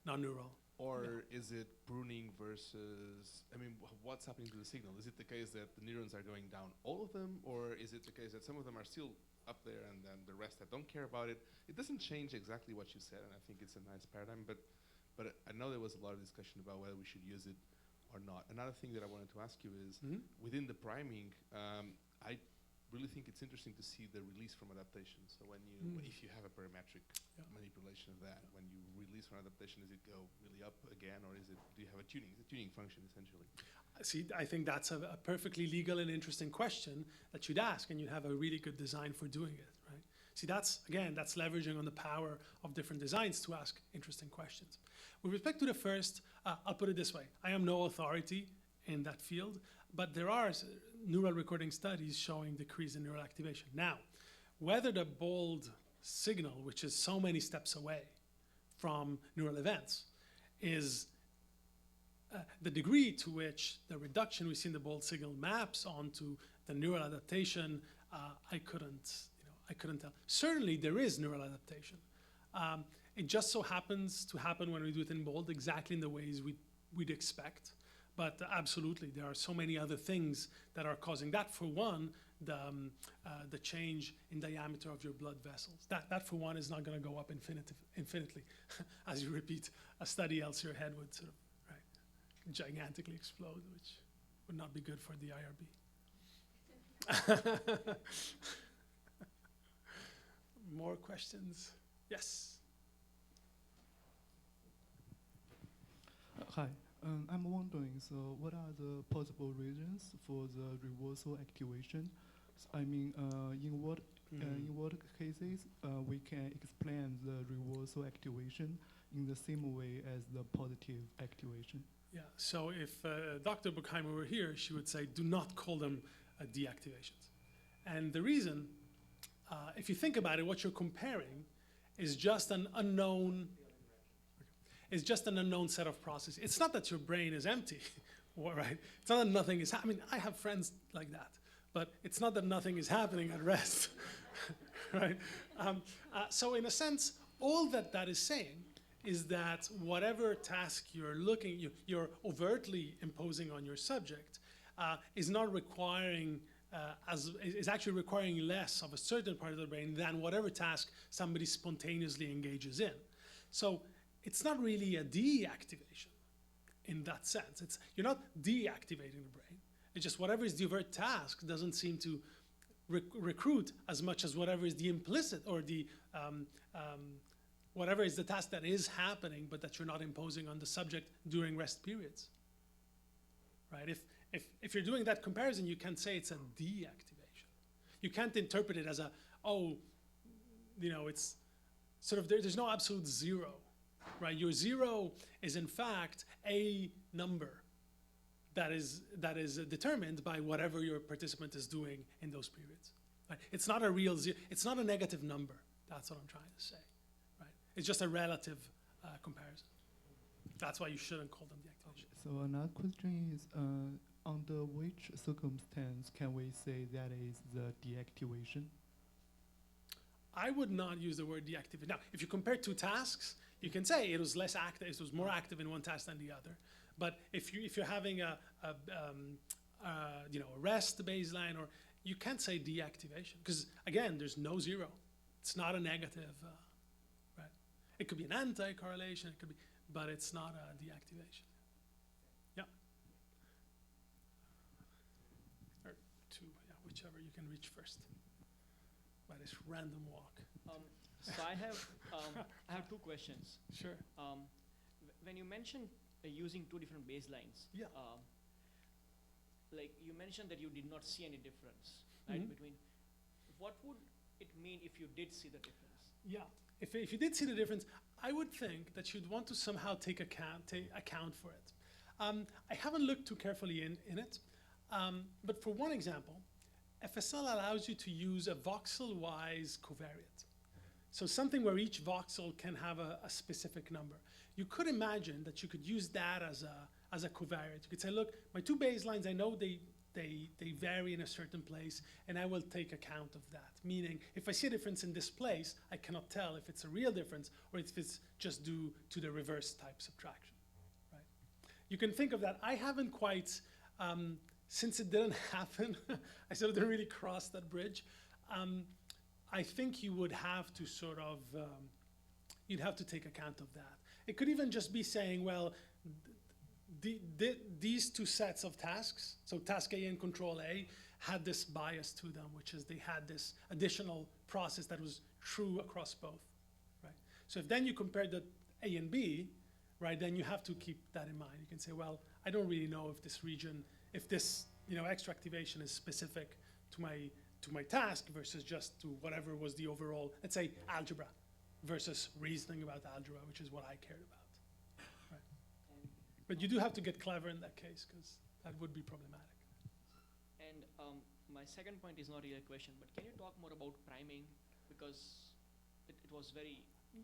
non-neural? or is it pruning versus? I mean, what's happening to the signal? Is it the case that the neurons are going down, all of them, or is it the case that some of them are still up there and then the rest that don't care about it? It doesn't change exactly what you said, and I think it's a nice paradigm. But I know there was a lot of discussion about whether we should use it or not. Another thing that I wanted to ask you is, within the priming, I really think it's interesting to see the release from adaptation. So when you, if you have a parametric manipulation of that, when you release from adaptation, does it go really up again, or is it? Do you have a tuning function essentially? See, I think that's a perfectly legal and interesting question that you'd ask, and you'd have a really good design for doing it, right? See, that's leveraging on the power of different designs to ask interesting questions. With respect to the first, I'll put it this way. I am no authority in that field, but there are neural recording studies showing decrease in neural activation. Now, whether the bold signal, which is so many steps away from neural events, is the degree to which the reduction we see in the bold signal maps onto the neural adaptation, I couldn't tell. Certainly there is neural adaptation. It just so happens to happen when we do it in bold exactly in the ways we'd expect. But absolutely, there are so many other things that are causing that. For one, the change in diameter of your blood vessels. That for one is not going to go up infinitely. As you repeat a study, else your head would sort of gigantically explode, which would not be good for the IRB. More questions? Yes. Hi. I'm wondering, so what are the possible reasons for the reversal activation? I mean, in what cases we can explain the reversal activation in the same way as the positive activation? Yeah, so if Dr. Buchheimer were here, she would say, do not call them deactivations. And the reason, if you think about it, what you're comparing is just an unknown set of processes. It's not that your brain is empty, right? It's not that nothing is happening. I have friends like that, but it's not that nothing is happening at rest, right? So in a sense, all that is saying is that whatever task you're overtly imposing on your subject is not requiring, is actually requiring less of a certain part of the brain than whatever task somebody spontaneously engages in. So it's not really a deactivation in that sense. You're not deactivating the brain. It's just whatever is the overt task doesn't seem to recruit as much as whatever is the implicit or the whatever is the task that is happening, but that you're not imposing on the subject during rest periods, right? If you're doing that comparison, you can say it's a deactivation. You can't interpret it as it's sort of, there's no absolute zero, right? Your zero is in fact a number that is determined by whatever your participant is doing in those periods, right? It's not a real zero, it's not a negative number. That's what I'm trying to say. It's just a relative comparison. That's why you shouldn't call them deactivation. So another question is, under which circumstance can we say that is the deactivation? I would not use the word deactivate. Now, if you compare two tasks, you can say it was less active, it was more active in one task than the other. But if you're having a rest baseline, or you can't say deactivation because again, there's no zero. It's not a negative. It could be an anti-correlation, it could be, but it's not a deactivation. Yeah. Or two, yeah, whichever you can reach first. By this random walk. So I have two questions. Sure. When you mentioned using two different baselines, Yeah. Like you mentioned that you did not see any difference, right? Between, what would it mean if you did see the difference? Yeah. If you did see the difference, I would think that you'd want to somehow take account for it. I haven't looked too carefully in it, but for one example, FSL allows you to use a voxel-wise covariate. So something where each voxel can have a specific number. You could imagine that you could use that as a covariate. You could say, look, my two baselines, I know they vary in a certain place, and I will take account of that. Meaning, if I see a difference in this place, I cannot tell if it's a real difference or if it's just due to the reverse type subtraction, right? You can think of that. I haven't quite, since it didn't happen, I sort of didn't really cross that bridge. I think you would have to sort of, you'd have to take account of that. It could even just be saying, well, these two sets of tasks, so task A and control A, had this bias to them, which is they had this additional process that was true across both, right? So if then you compare the A and B, right, then you have to keep that in mind. You can say, well, I don't really know if this region, if this extra activation is specific to my task versus just to whatever was the overall, let's say algebra versus reasoning about algebra, which is what I cared about. But you do have to get clever in that case, because that would be problematic. And my second point is not really a question, but can you talk more about priming? Because it was very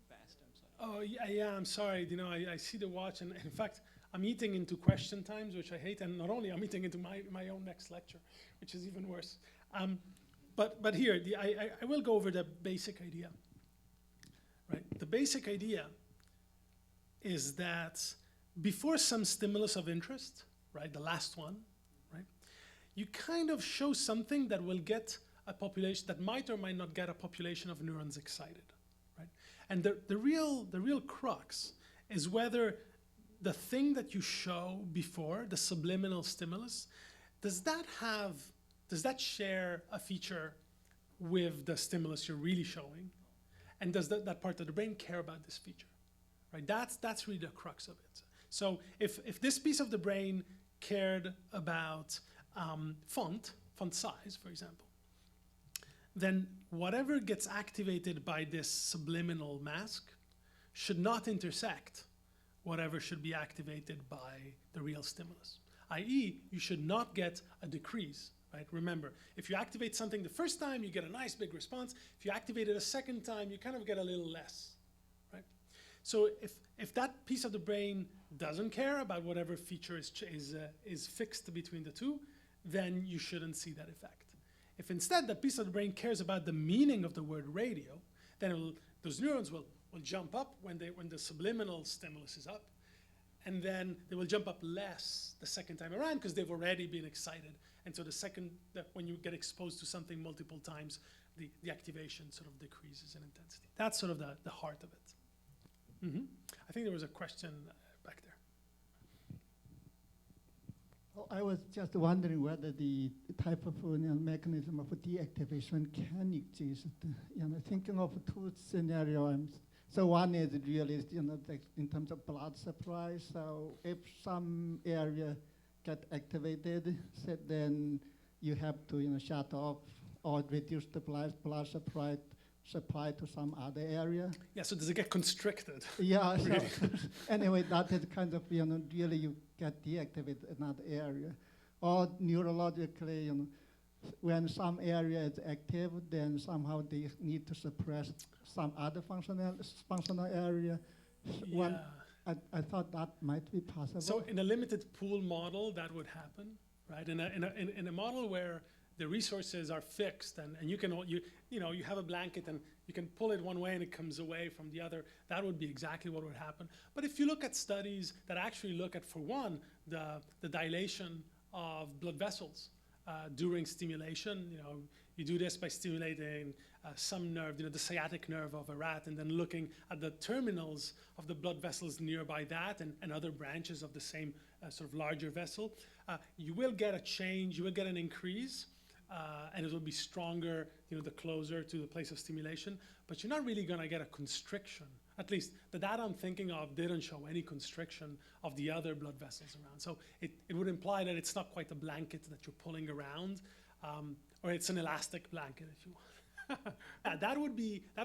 fast, I'm sorry. Oh, yeah, I'm sorry. I see the watch, and in fact, I'm eating into question times, which I hate, and not only I'm eating into my own next lecture, which is even worse. But here, I will go over the basic idea. Right? The basic idea is that before some stimulus of interest, right, the last one, right, you kind of show something that will get a population, that might or might not get a population of neurons excited, right? And the real crux is whether the thing that you show before, the subliminal stimulus, does that share a feature with the stimulus you're really showing? And does that part of the brain care about this feature? Right? That's really the crux of it. So if this piece of the brain cared about font size, for example, then whatever gets activated by this subliminal mask should not intersect whatever should be activated by the real stimulus. i.e., you should not get a decrease. Right? Remember, if you activate something the first time, you get a nice big response. If you activate it a second time, you kind of get a little less. Right? So if that piece of the brain doesn't care about whatever feature is fixed between the two, then you shouldn't see that effect. If instead that piece of the brain cares about the meaning of the word radio, then those neurons will jump up when the subliminal stimulus is up, and then they will jump up less the second time around because they've already been excited. And so when you get exposed to something multiple times, the activation sort of decreases in intensity. That's sort of the heart of it. Mm-hmm. I think there was a question back there. Oh, I was just wondering whether the type of mechanism of deactivation can exist. Thinking of two scenarios. So one is really, in terms of blood supply. So if some area get activated, so then you have to shut off or reduce the blood supply to some other area. Yeah, so does it get constricted? Yeah, so Really? anyway, that is kind of, really you get deactivated another area. Or neurologically, when some area is active, then somehow they need to suppress some other functional area. Yeah. I thought that might be possible. So in a limited pool model, that would happen, right? In a model where the resources are fixed and you have a blanket and you can pull it one way and it comes away from the other, that would be exactly what would happen. But if you look at studies that actually look at, for one, the dilation of blood vessels during stimulation, you do this by stimulating some nerve, the sciatic nerve of a rat, and then looking at the terminals of the blood vessels nearby that and other branches of the same sort of larger vessel, you will get a change, you will get an increase, and it will be stronger, the closer to the place of stimulation, but you're not really gonna get a constriction. At least the data I'm thinking of didn't show any constriction of the other blood vessels around. So it would imply that it's not quite a blanket that you're pulling around, or it's an elastic blanket, if you want. That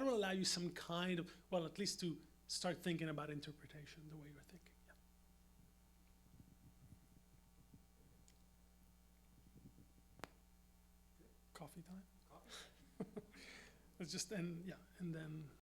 will allow you some kind of, well, at least to start thinking about interpretation the way you're thinking. Yeah. Coffee time? Let's just end, and then